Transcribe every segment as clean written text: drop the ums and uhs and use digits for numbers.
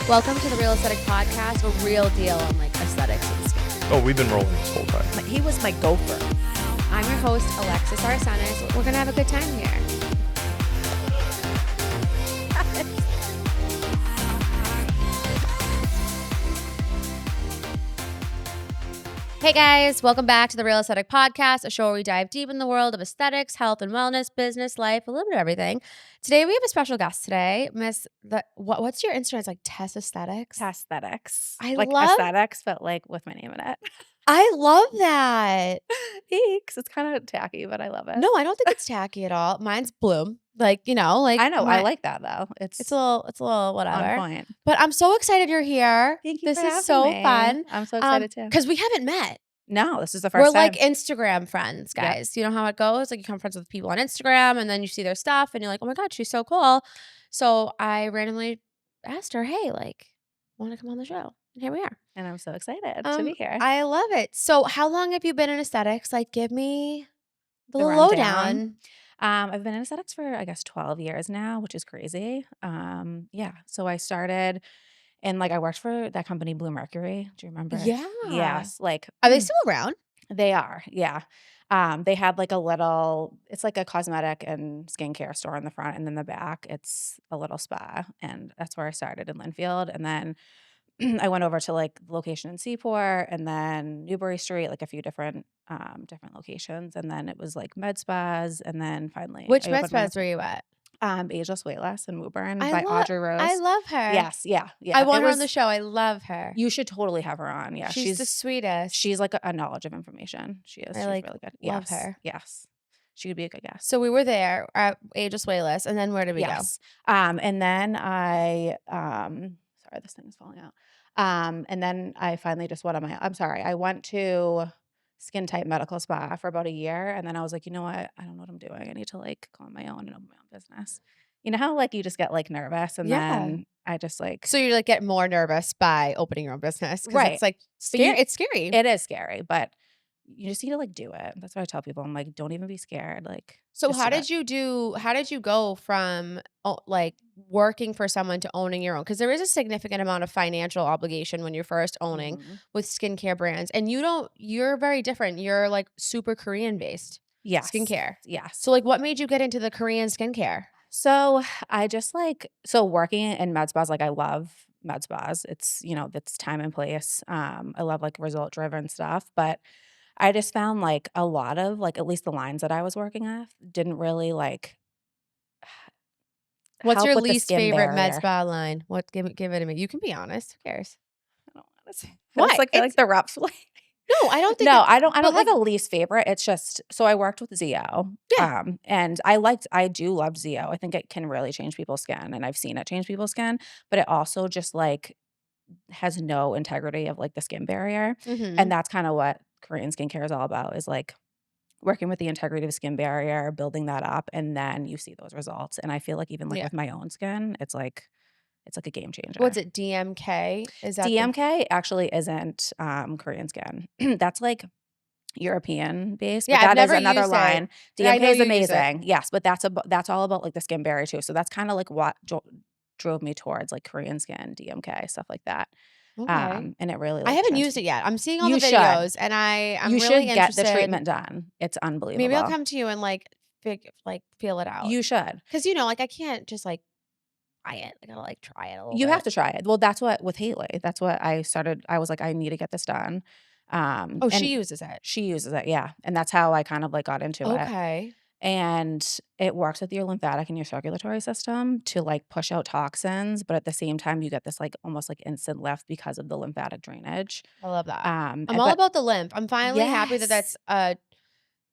Welcome to the Real Aesthetic Podcast, a real deal on like aesthetics and skin. Oh, we've been rolling this whole time. He was my gopher. I'm your host, Alexis Arsenis. We're gonna have a good time here. Hey guys, welcome back to the Real Aesthetic Podcast, a show where we dive deep in the world of aesthetics, health and wellness, business, life, a little bit of everything. Today we have a special guest today, what's your Instagram? It's like Tess Aesthetics. Aesthetics. I like love- aesthetics, but like with my name in it. I love that. Thanks. It's kind of tacky, but I love it. No, I don't think it's tacky at all. Mine's Bloom. Like, you know, like I know. I like that though. it's a little whatever. on point. But I'm so excited you're here. Thank you. This for is having so me. fun. I'm so excited too. Because we haven't met. No, this is the 1st We're time. like Instagram friends, Yep. guys. You know how it goes? Like you become friends with people on Instagram and then you see their stuff and you're like, oh my God, she's so cool. So I randomly asked her, hey, like, want to come on the show? And here we are. And I'm so excited to be here. I love it. So how long have you been in aesthetics? Like, give me the The lowdown. I've been in aesthetics for, I guess, 12 years now, which is crazy. Yeah. So I started and like I worked for that company, Blue Mercury. Do you remember? Yeah. Yes. Like, Are they still around? They are, yeah. They had like it's like a cosmetic and skincare store in the front, and then the back, it's a little spa, and that's where I started in Linfield, and then I went over to like the location in Seaport, and then Newbury Street, like a few different locations, and then it was like med spas, and then finally, Which I med opened my- spas were you at? Ageless Weightless in Woburn I by love- Audrey Rose. I love her. Yes, yeah. I want It her on was- the show. I love her. You should totally have her on. Yeah, she's the sweetest. she's like a knowledge of information. She is. I She's like really good. love Yes, her. Yes, she would be a good guest. So we were there at Ageless Weightless, and then where did we Yes. And then sorry, this thing is falling out. And then I finally just went on I went to Skin Type Medical Spa for about a year. And then I was like, you know what? I don't know what I'm doing. I need to like go on my own and open my own business. You know how like you just get like nervous and Yeah. then I just like, So you like get more nervous by opening your own business, 'cause Right. It's like But you- scary. It's scary. it is scary, but you just need to like do it. That's what I tell people. I'm like, don't even be scared. Like, So just how do did you do? How did you go from like working for someone to owning your own? Because there is a significant amount of financial obligation when you're first owning Mhm. with skincare brands, and you're very different. You're like super Korean based Yes. skincare. Yes. So like, what made you get into the Korean skincare? So I just working in med spas, like I love med spas. It's, it's time and place. I love like result driven stuff, but I just found like a lot of like, at least the lines that I was working with didn't really like. What's help your with the least skin favorite med barrier. spa line? What give it to me? You can be honest. Who cares? I don't want to say. What? It's like feel like the rough. No, I don't think. No, it- I don't but, have like- a least favorite. It's just so I worked with Zio. Yeah. And I do love Zio. I think it can really change people's skin, and I've seen it change people's skin, but it also just like has no integrity of like the skin barrier. Mhm. And that's kind of what Korean skincare is all about, is like working with the integrity of the skin barrier, building that up, and then you see those results. And I feel like even like Yeah. with my own skin, it's like a game changer. What's it? DMK? Is that the- DMK actually isn't Korean skin. That's like European based. Yeah, but I've that is never another used it. line. Yeah, I DMK know is you use it. amazing. Yes, but that's all about like the skin barrier too. So that's kind of like what drove me towards like Korean skin, DMK, stuff like that. Okay. And it really I haven't used it yet. I'm seeing all You the should. videos, and I'm you really should get the interested. treatment done. It's unbelievable. Maybe I'll come to you and like feel it out. You should. Because like I can't just like try it. I gotta like try it a little. You bit. have to try it. Well, that's what with Haley. That's what I started. I was like, I need to get this done. Oh, and she uses it. she uses it, yeah, and that's how I kind of like got into it. Okay. And it works with your lymphatic and your circulatory system to like push out toxins, but at the same time you get this like almost like instant lift because of the lymphatic drainage. I love that. I'm I'm all about the lymph. I'm finally happy that Yes. that's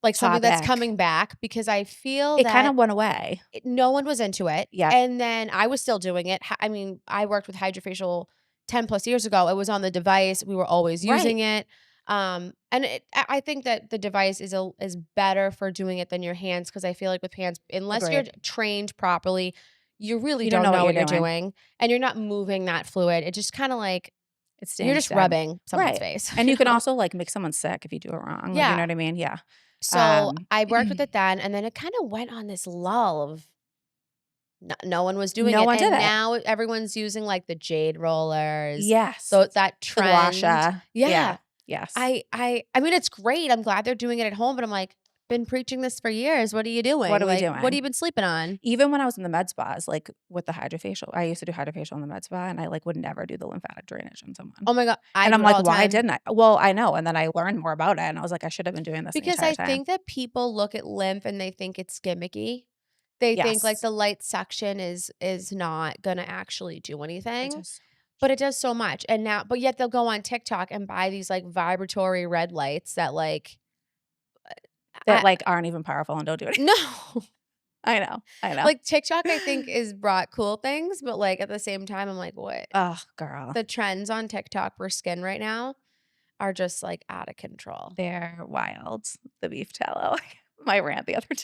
like something that's Topic. coming back, because I feel It that kind of went away. no one was into it. Yeah. And then I was still doing it. I mean, I worked with hydrofacial 10 plus years ago. It was on the device. We were always using it. And I think that the device is better for doing it than your hands, because I feel like with hands, unless you're Agreed. trained properly, you really You don't know what you're doing, and you're not moving that fluid. It just kind of like It's you're just rubbing someone's face, And you can also like make someone sick if you do it wrong. Like, Yeah. you know what I mean? Yeah. So I worked with it then, and then it kind of went on this lull of No one was doing No it, one did and it. now everyone's using, like, the jade rollers, Yes. so that The gua trend. sha. Yeah. Yeah. Yes. I mean, it's great, I'm glad they're doing it at home, but I'm like, "Been preaching this for years, what are you What doing? are we Like, what have doing? you been sleeping on?" Even when I was in the med spas, like, with the hydrofacial I used to do hydrofacial in the med spa, and I, like, would never do the lymphatic drainage on someone. Oh my god, I And do I'm it like, all the "Why time. didn't I?" Well, I know, and then I learned more about it, and I was like, "I should have been doing this the Because entire I time." think that people look at lymph and they think it's gimmicky. They think, like, Yes. the light suction is not gonna actually do It anything, does so but much. it does so much, and now but yet they'll go on TikTok and buy these, like, vibratory red lights that, like, That, I like, aren't even powerful and don't do anything. no. I know, I know. Like, TikTok, I think, is brought cool things, but, like, at the same time, I'm like, "What?" Oh, girl. The trends on TikTok for skin right now are just, like, out of control. They're wild. The beef tallow. My rant the other day.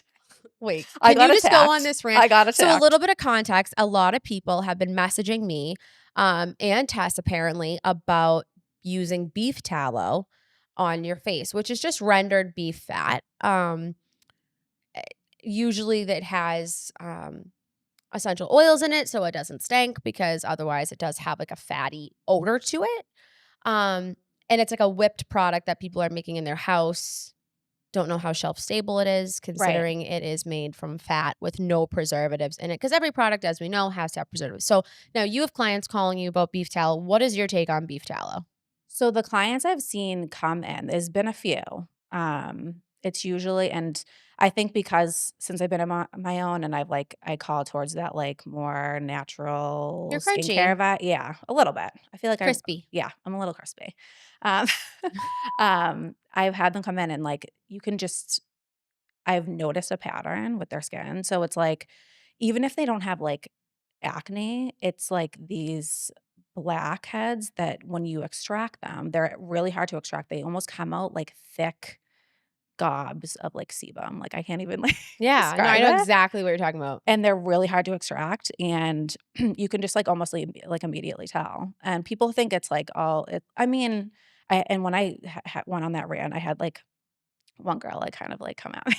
Wait, I can you got just go on attacked. this rant? I got So a little attacked. bit of context, a lot of people have been messaging me, and Tess apparently about using beef tallow on your face, which is just rendered beef fat. Eh, Usually that has, essential oils in it so it doesn't stink because otherwise it does have, like, a fatty odor to it. Um, and it's like a whipped product that people are making in their house. Don't know how shelf stable it is Right. considering it is made from fat with no preservatives in it. Because every product, as we know, has to have preservatives. So now you have clients calling you about beef tallow. What is your take on beef tallow? So the clients I've seen come in, there's been a few. It's usually and I think because since I've been on my own and I call towards that, like, more natural You're skincare crunchy, vibe yeah, a little bit. I feel like I crispy. yeah, I'm a little crispy. Um, I've had them come in and, like, you can just I've noticed a pattern with their skin, so it's like, even if they don't have, like, acne, it's like these blackheads that when you extract them, they're really hard to extract, they almost come out like thick gobs of, like, sebum, like, I can't even, like, Yeah, no, I describe know it, exactly what you're talking about. and they're really hard to extract, and you can just, like, almost, like, immediately tell, and people think it's, like, all it I mean, I and when I went on that rant, I had, like, one girl, like, kind of, like, come at me.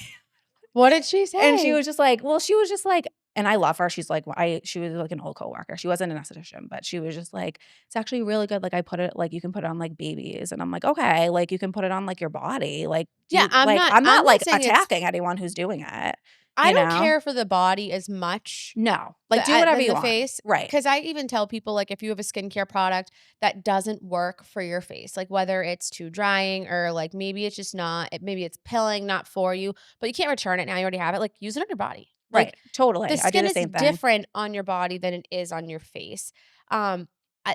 What did she And she say? was just like well, she was just like and I love her, she's like she was like an old coworker, she wasn't an esthetician, but she was just like, "It's actually really good, like, I put it like, you can put it on, like, babies," and I'm like, "Okay, like, you can put it on, like, your body, like, do Yeah, you" like, I'm I'm not, not like, saying it's attacking anyone who's doing it, I you don't know? care for the body as much No, like, do whatever than you the want. face, Right, because I even tell people, like, if you have a skincare product that doesn't work for your face, like, whether it's too drying or, like, maybe it's just not maybe it's pilling, not for you, but you can't return it now, you already have it, like, use it on your body. right, Like, the totally, I do skin the is same thing. different on your body than it is on your face. Um,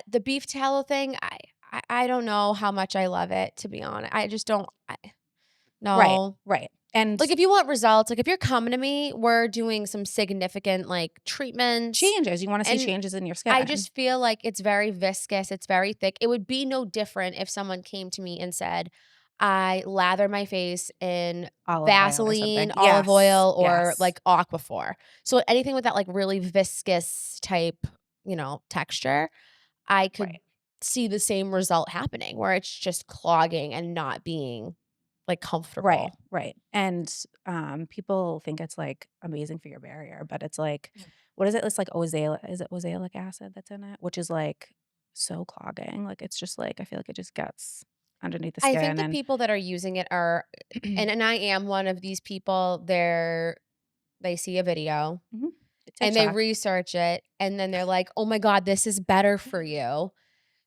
the beef tallow thing, I don't know how much I love it, to be honest. I just don't Right, no. right, and Like, if you want results, like, if you're coming to me, we're doing some significant, like, treatments, changes, you wanna see and changes in your I skin. just feel like it's very viscous, it's very thick. It would be no different if someone came to me and said, "I lather my face in Olive oil or something. Vaseline, olive Yes, oil, or, yes, like, Aquaphor." So anything with that, like, really viscous type, texture, I could right. see the same result happening where it's just clogging and not being, like, Right, comfortable. right, and, people think it's, like, amazing for your barrier, but it's like what is it? It's like is it oxalic acid that's in it? Which is, like, so clogging, like, it's just, like, I feel like it just gets underneath the I think skin the and people that are using it are and I am one of these people, they see a video Mhm. and they TikTok, research it and then they're like, "Oh my god, this is better for you."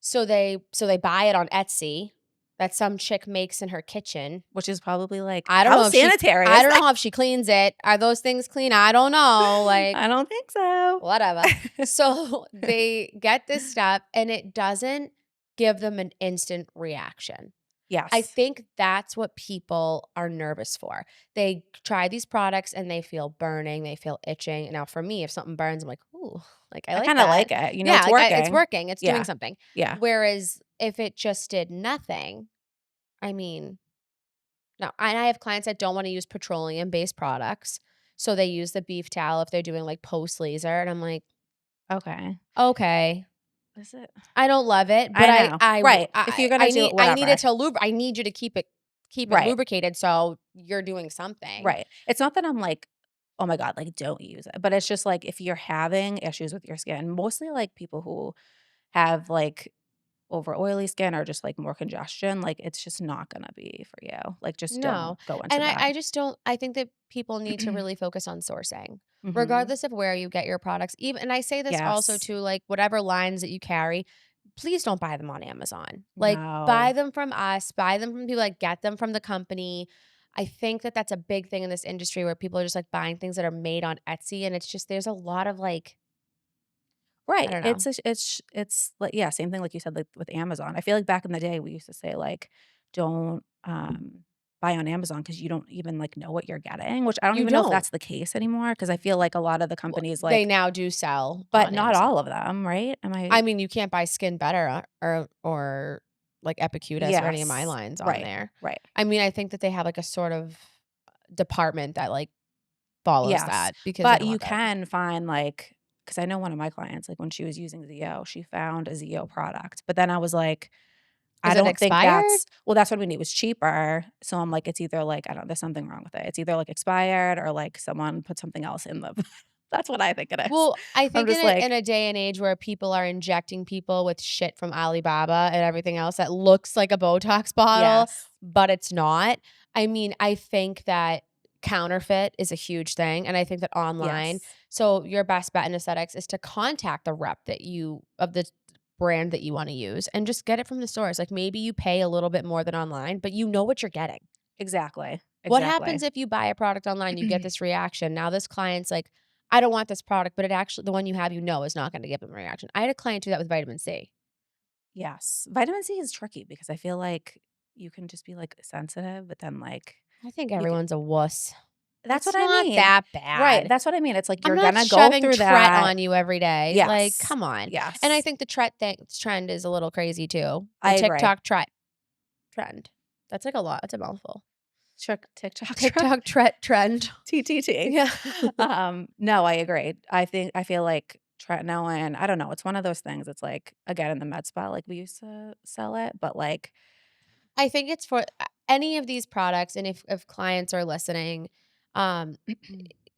So they buy it on Etsy that some chick makes in her kitchen. which is probably, like I don't how know if she sanitary I is don't that? know if she cleans it. Are those things clean? I don't know, like, I don't think so. whatever. So they get this stuff and it doesn't give them an instant reaction. I Yes, think that's what people are nervous for. They try these products and they feel burning, they feel itching. Now for me, if something burns, I'm like, "Ooh, like I I like kinda that." like it, you know Yeah, it's like it's working. working, it's doing Yeah, something. yeah, Whereas if it just did nothing, I mean, no. And I have clients that don't want to use petroleum-based products, so they use the beef tallow if they're doing like post laser, and I'm like, okay. "Okay." Is it? I don't love it, but I know, right, if you're gonna do it, I need whatever. it to I need you to keep it Right. lubricated, so you're doing something. Right. It's not that I'm, like oh my god, like, don't use it. But it's just, like, if you're having issues with your skin, mostly, like, people who have, like, over oily skin or just, like, more congestion, like, it's just not gonna be for you. Like, just No, don't go into and that. I just don't I think that people need to really focus on sourcing, Mhm. regardless of where you get your products, even and I say this also Yes. to, like, whatever lines that you carry, please don't buy them on Amazon. Like, buy No. them from us, buy them from people like, get them from the company. I think that that's a big thing in this industry where people are just, like, buying things that are made on Etsy, and it's just there's a lot of, like, I Right. don't know. It's like yeah, same thing like you said, like, with Amazon. I feel like back in the day, we used to say, like, "Don't, buy on Amazon because you don't even, like, know what you're getting," which I don't You even know if don't. that's the case anymore. Because I feel like a lot of the Well, companies, they like now do sell but on not Amazon. all of them, right? Am I I mean, you can't buy Skin Better or like Epicurious or any of my Yes. lines on Right, there. right. I mean, I think that they have like a sort of department that like follows Yes, that because they but don't you want that. can find, like because I know one of my clients, like, when she was using ZO, she found a ZO product, but then I was like, I Is it don't think expired? that's well, that's what I mean, it was cheaper, so I'm like, it's either, like, I don't there's something wrong with it. It's either, like, expired or, like, someone put something else in the that's what I think it is. Well, I I'm think just in like a day and age where people are injecting people with shit from Alibaba and everything else that looks like a Botox bottle, yes, but it's not. I mean, I think that counterfeit is a huge thing, and I think that online yes, so your best bet in aesthetics is to contact the rep that you of the brand that you wanna use and just get it from the source. Like, maybe you pay a little bit more than online, but you know what you're getting. exactly, What exactly. happens if you buy a product online, you get this reaction? Now this client's like, "I don't want this product," but it actually the one you have, you know, is not gonna give them a reaction. I had a client do that with vitamin C. Yes, vitamin C is tricky because I feel like you can just be, like, sensitive, but then, like, I think you everyone's a wuss. that's what It's I not mean. that Right, bad. that's what I mean, it's like I'm you're not gonna go shoving through Tret that on you every day. Like, yes, come on. And I yes, think the Tret trend is a little crazy too. The I agree. TikTok Tret trend. That's like a lot. That's a mouthful. TikTok TikTok Tret trend. TTT. Yeah. No, I agree. I feel like tretinoin, I don't know, it's one of those things, it's like, again, in the med spa, like, we used to sell it, but, like I think it's for any of these products, and if clients are listening, um,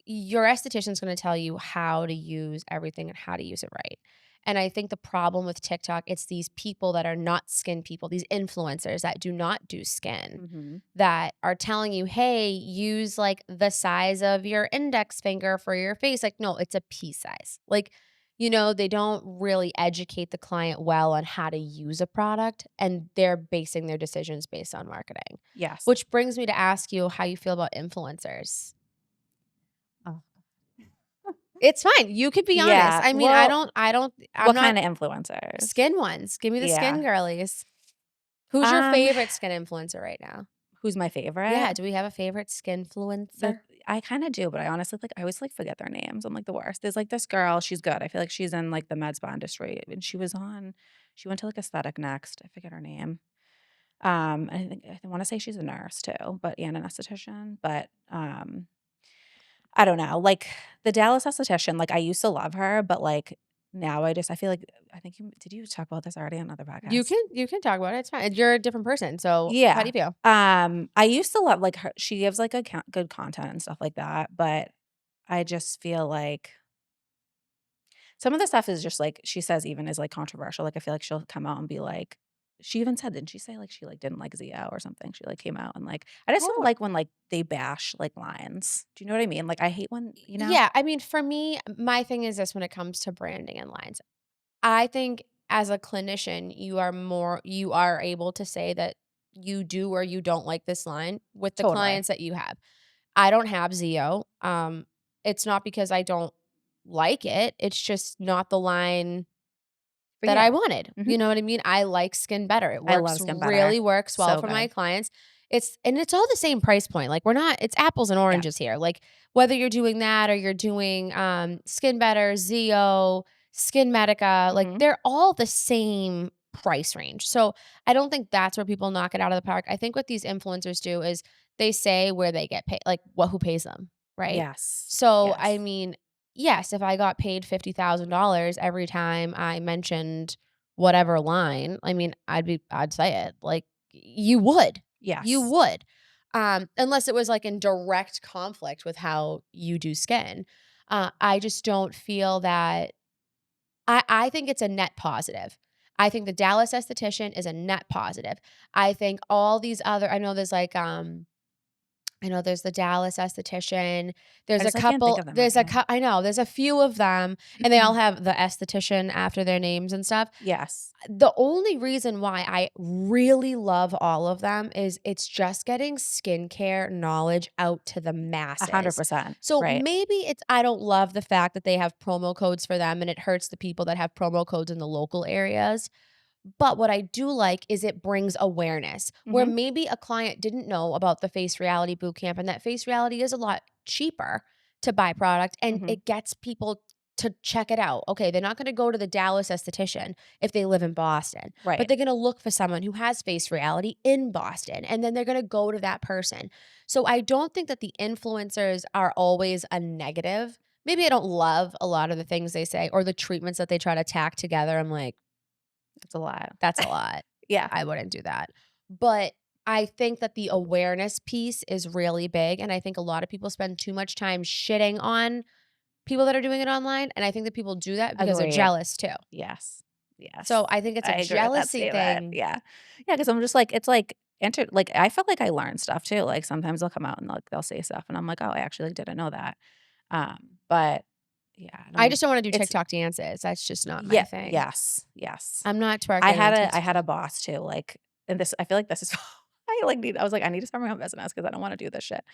your esthetician's gonna tell you how to use everything and how to use it right. And I think the problem with TikTok, it's these people that are not skin people, these influencers that do not do skin, Mhm. that are telling you, "Hey, use, like, the size of your index finger for your face." Like, no, it's a pea size. Like, they don't really educate the client well on how to use a product, and they're basing their decisions based on marketing. Yes. Which brings me to ask you how you feel about influencers. Oh. It's fine. You could be honest. Yeah, I mean, well, I'm what not kinda influencers? skin ones. Give me the Yeah. skin girlies. Who's your Um, favorite skin influencer right now? who's my favorite? Yeah, do we have a favorite skin The influencer? I kinda do, but I honestly, like I always, like, forget their names, I'm, like, the worst. There's, like, this girl, she's good, I feel like she's in, like, the med spa industry, and she went to, like, Aesthetic Next, I forget her name. I wanna say she's a nurse too, but and an esthetician, but, I don't know, like, the Dallas esthetician, like, I used to love her, but, like, now I feel like I think you talk about this already on other podcasts? You can talk about it. It's fine. You're a different person. So how do Yeah. you feel? I used to love, like, her she gives, like, good content and stuff like that, but I just feel like some of the stuff is just, like, she says even is, like, controversial, like, I feel like she'll come out and be like she even said didn't she say, like, she, like, didn't like Zio or something? She, like, came out and, like I just don't Oh, like when, like, they bash, like, lines. Do you know what I mean? Like, I hate when yeah. I mean, for me, my thing is this when it comes to branding and lines. I think as a clinician, you are able to say that you do or you don't like this line with the Totally. clients that you have. I don't have Zio. It's not because I don't like it. It's just not the line For that you. I wanted. Mhm. You know what I mean? I like Skin Better. It I love works Skin Better. really works well So for my good. clients. It's all the same price point. Like we're not it's apples and Yeah. oranges here. Like whether you're doing that or you're doing Skin Better, Zio, Skin Medica, like Mhm. they're all the same price range. So I don't think that's where people knock it out of the park. I think what these influencers do is they say where they get paid, like what who pays them, right? Yes. So I Yes. mean, yes, if I got paid $50,000 every time I mentioned whatever line, I mean, I'd say it. Like, you would. You Yes. would. unless it was, like, in direct conflict with how you do skin. I just don't feel that I think it's a net positive. I think the Dallas esthetician is a net positive. I think all these other I know there's, like, I know there's the Dallas esthetician. I just, like, can't think of them right now. I know, there's a few of them, and they all have the esthetician after their names and stuff. Yes, The only reason why I really love all of them is it's just getting skincare knowledge out to the masses. 100%, So right. maybe it's I don't love the fact that they have promo codes for them and it hurts the people that have promo codes in the local areas. But what I do like is it brings awareness where Mhm, maybe a client didn't know about the face reality boot camp and that face reality is a lot cheaper to buy product and mhm, it gets people to check it out. Okay, they're not going to go to the Dallas esthetician if they live in Boston, but right. they're going to look for someone who has face reality in Boston and then they're going to go to that person. So I don't think that the influencers are always a negative. Maybe I don't love a lot of the things they say or the treatments that they try to tack together. I'm like, It's a lot. that's a lot. Yeah, I wouldn't do that. But I think that the awareness piece is really big, and I think a lot of people spend too much time shitting on people that are doing it online, and I think that people do that because they're agreed. jealous too. Yes, yes. So I think it's a I agree with that jealousy statement, thing. yeah. Yeah, because 'cause I'm just like it's like like, I felt like I learned stuff too, like, sometimes they'll come out and, like, they'll say stuff, and I'm like, "Oh, I actually, like, didn't know that." But, yeah, I I don't just don't wanna do it's TikTok dances, that's just not my yeah, thing. yes, yes. I'm not twerking on I had TikTok. a boss too, like and this I feel like this is I was like, "I need to start my own business because I don't wanna do this shit."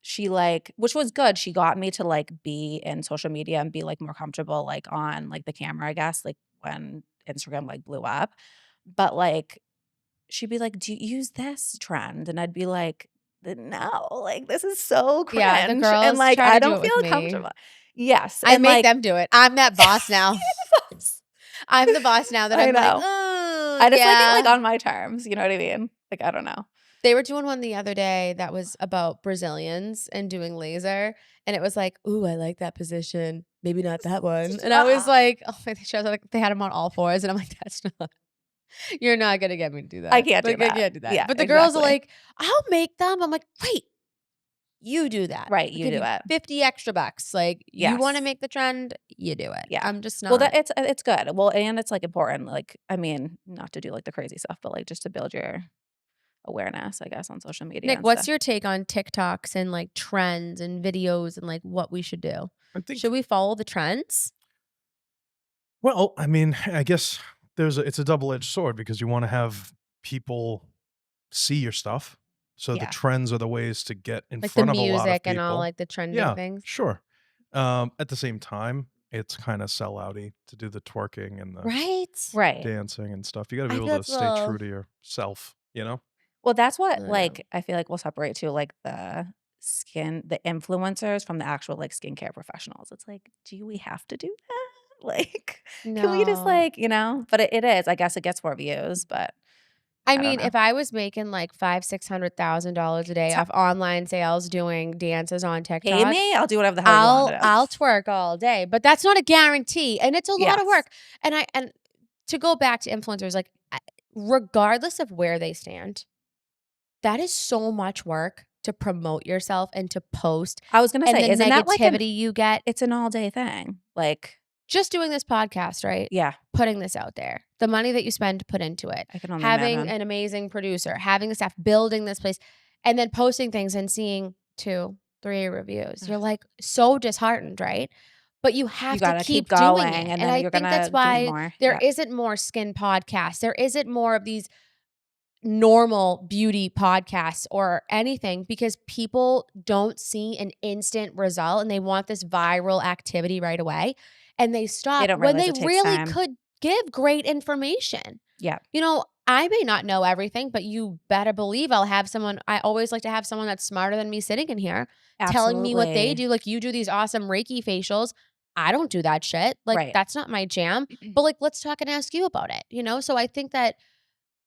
She, like which was good, she got me to, like, be in social media and be, like, more comfortable, like, on, like, the camera, I guess, like, when Instagram, like, blew up. But, like, she'd be like, "Do you use this trend?" And I'd be like, No, like, this is so Yeah, the cringe, and, girls like, try I to do don't it with feel me. comfortable." Yes, I and, make like them do it. I'm that boss now. I'm the boss now that I I'm like, know. "Oh, I just like it, like, yeah." on my terms, you know what I mean? Like, I don't know. They were doing one the other day that was about Brazilians and doing laser, and it was like, "Ooh, I like that position. Maybe not that one." And I was Uh-uh. like, "Oh, my shows like they had them on all fours," and I'm like, "That's not you're not gonna get me to do I that. can't do Like, I that. can't do that." Yeah, But the girls are exactly. like, "I'll make them." I'm like, "Wait, you do that. Right, I'll you give do you it. 50 extra bucks. Like, you wanna Yes. make the trend, you do it." Yeah. I'm just Well, that not it's good. Well, and it's, like, important, like, I mean, not to do, like, the crazy stuff, but, like, just to build your awareness, I guess, on social media Nick, and what's stuff. your take on TikToks and, like, trends and videos and, like, what we should do? I Should think we follow the trends? well, I mean, I guess it's a double-edged sword because you wanna have people see your stuff. So the Yeah. trends are the ways to get in Like, the front of a lot of music and all, people. like, the trending Yeah, things? sure. At the same time, it's kinda sellouty to do the twerking and the Right? Right. dancing and stuff. You gotta be I able feel to that's a stay true little to yourself, you know? Well, that's what, I know. like, I feel like will separate too, like, the influencers from the actual, like, skincare professionals. It's like, do we have to do that? Like, can we just, No. like, you know? But it is. I guess it gets more views, but I I don't mean, know. if I was making, like, $500,000-$600,000 a day T off online sales doing dances on Pay TikTok, me, I'll do whatever the hell you want to do. I'll twerk all day, but that's not a guarantee, and it's a lot of Yes. work, and to go back to influencers, like, regardless of where they stand, that is so much work to promote yourself and to post, I was gonna and say, the isn't that like negativity you get it's an all day thing? Like, just doing this podcast, right? yeah, Putting this out there, the money that you spend to put into it, I can only having imagine. an amazing producer, having the staff, building this place, and then posting things and seeing 2, 3 reviews. You're Ugh. like so disheartened, right? But you You have to gotta keep keep doing going, it. and And then I you're think that's gonna do why more. there Yeah. isn't more skin podcasts. There isn't more of these normal beauty podcasts or anything because people don't see an instant result and they want this viral activity right away and they They stop don't when realize they it takes really time. could give great information. Yeah, You know, I may not know everything, but you better believe I'll have someone. I always like to have someone that's smarter than me sitting in here telling me what they absolutely. do. Like you do these awesome Reiki facials. I don't do that shit. Like Right. that's not my jam. But like, let's talk and ask you about it. You know, so I think that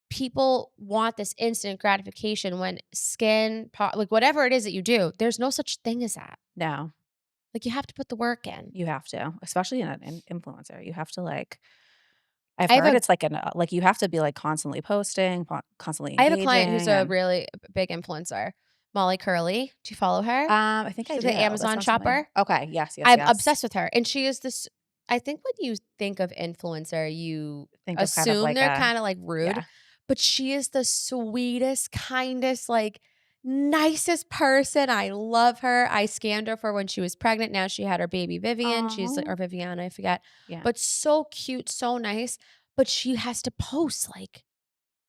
people want this instant gratification when like whatever it is that you do, there's no such thing as that. No, Like you have to put the work in. you have to, especially in an influencer. You have to, like I've I have heard a it's like like you have to be like constantly posting, constantly I have a client who's engaging, a and really big influencer, Molly Curley. Do you follow her? I think I She's do. an That Amazon sounds familiar. shopper. Okay, yes, yes, I'm yes. obsessed with her, and she is this I think when you think of influencer, you Think of kind of assume like they're a kinda, like, rude, yeah. but she is the sweetest, kindest, like, nicest person. I love her. I scanned her for when she was pregnant. Now she had her baby Vivian. She's Oh, or Viviana, I forget. yeah. But so cute, so nice, but she has to post, like,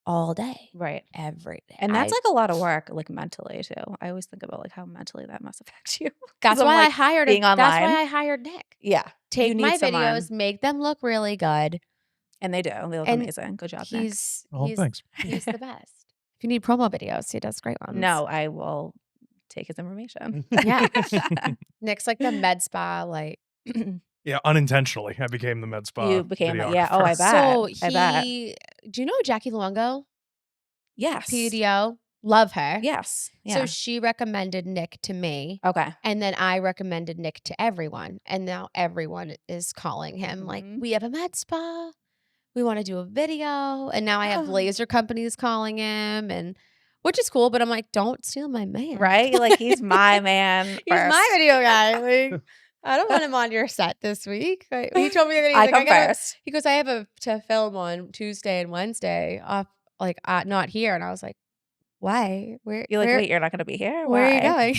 all day, Right. every day. And that's like a lot of work, like mentally too. I always think about like how mentally that must affect you because That's I'm why I like hired a being that's why online. I hired Nick. Yeah, you Take need my videos, someone, make them look really good, and they do. They look and amazing. Good job, Nick. he's Oh, he's thanks. he's the best. If you need promo videos, he does great ones. No, I will take his information. Yeah. Nick's like the med spa, like Yeah, unintentionally, I became the med spa You became a yeah. Oh, videographer. I bet. so I bet. do you know Jackie Luongo? Yes. PDO? Love her. Yes. So Yeah. she recommended Nick to me, Okay. and then I recommended Nick to everyone, and now everyone is calling him like, Mhm. "We have a med spa. We wanna do a video," and now I have laser companies calling him and which is cool, but I'm like, "Don't steal my man." Right? Like, he's my man He's my first. video guy, like, I don't want him on your set this week. Like, he told me that he's I like, "I come gotta" first. he goes, "I have a to film on Tuesday and Wednesday off like, not here," and I was like, "Why? Where You're like, where "Wait, you're not gonna be here? where are you Why?" going?"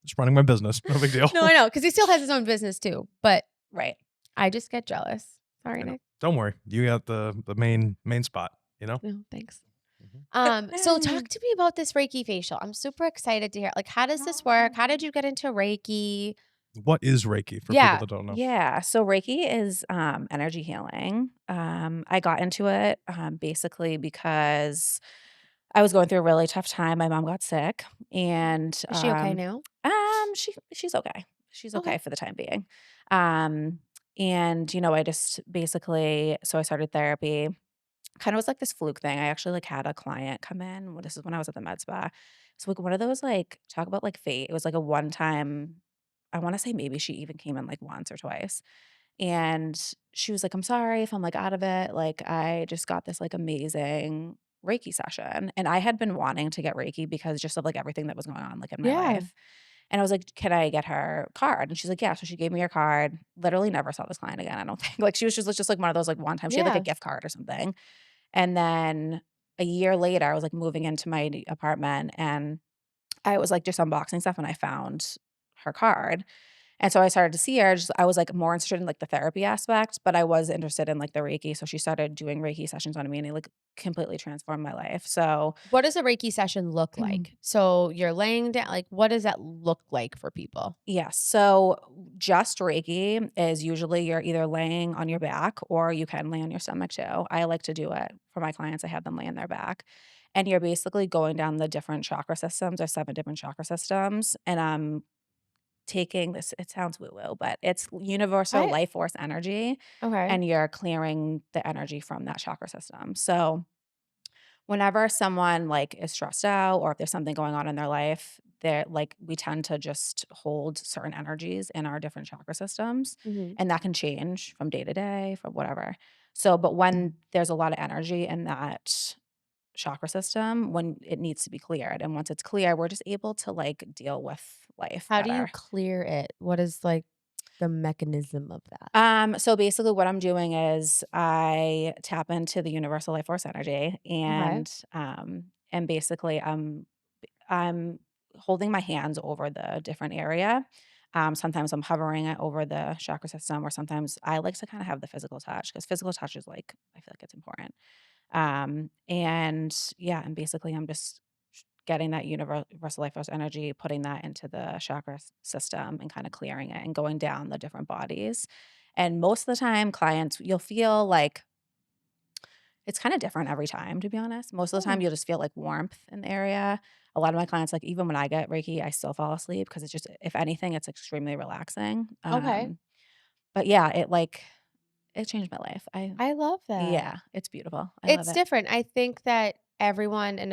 Just running my business, no big deal. No, I know, because he still has his own business too, but Right. I just get jealous. Sorry, You know, Nick. don't worry, you got the main spot, you know? No, thanks. Mhm. So talk to me about this Reiki facial. I'm super excited to hear. Like, how does this work? How did you get into Reiki? What is Reiki for people Yeah. that don't know? Yeah, so Reiki is, energy healing. I got into it, basically because I was going through a really tough time. My mom got sick, and, Is she okay now? she's okay. She's Okay. okay for the time being. Um, and, you know, I just basically so I started therapy. Kind of was like this fluke thing. I actually, like, had a client come in this is when I was at the med spa. So, like, one of those, like talk about, like, fate. It was, like, a one-time I wanna say maybe she even came in, like, once or twice, and she was like, "I'm sorry if I'm, like, out of it, like, I just got this, like, amazing Reiki session," and I had been wanting to get Reiki because just of, like, everything that was going on, like, in my Yeah. life, and I was like, "Can I get her card?" And she's like, "Yeah." So she gave me her card, literally never saw this client again, I don't think. Like, she was just, like, one of those, like, one time she had, like, a Yeah. gift card or something, and then a year later, I was, like, moving into my apartment, and I was, like, just unboxing stuff, and I found her card, and so I started to see her, just I was, like, more interested in, like, the therapy aspect, but I was interested in, like, the Reiki, so she started doing Reiki sessions on me, and it, like, completely transformed my life, so What does a Reiki session look like? So you're laying down, like, what does that look like for people? yes, so just Reiki is usually you're either laying on your back or you can lay on your stomach too. I like to do it for my clients, I have them lay on their back, and you're basically going down the different chakra systems, there's 7 different chakra systems, and I'm taking this it sounds woo-woo, but it's universal I life force energy, okay. and you're clearing the energy from that chakra system. So, whenever someone, like, is stressed out or if there's something going on in their life, they're like, we tend to just hold certain energies in our different chakra systems, Mhm. and that can change from day to day, from whatever. So, but when there's a lot of energy in that chakra system, when it needs to be cleared, and once it's clear, we're just able to, like, deal with life How do you better. clear it? What is, like, the mechanism of that? So basically what I'm doing is I tap into the universal life force energy, Okay. and basically I'm holding my hands over the different area. Sometimes I'm hovering it over the chakra system, or sometimes I like to kind of have the physical touch because physical touch is like I feel like it's important. And yeah, and basically I'm just getting that universal life force energy, putting that into the chakra system and kind of clearing it and going down the different bodies. And most of the time, clients, you'll feel like it's kind of different every time, to be honest. Most of the time, Oh, you'll just feel like warmth in the area. A lot of my clients, like even when I get Reiki, I still fall asleep because it's just, if anything, it's extremely relaxing. okay. But yeah, it changed my life. I love that. Yeah, it's beautiful. I love It's it. different. I think that everyone and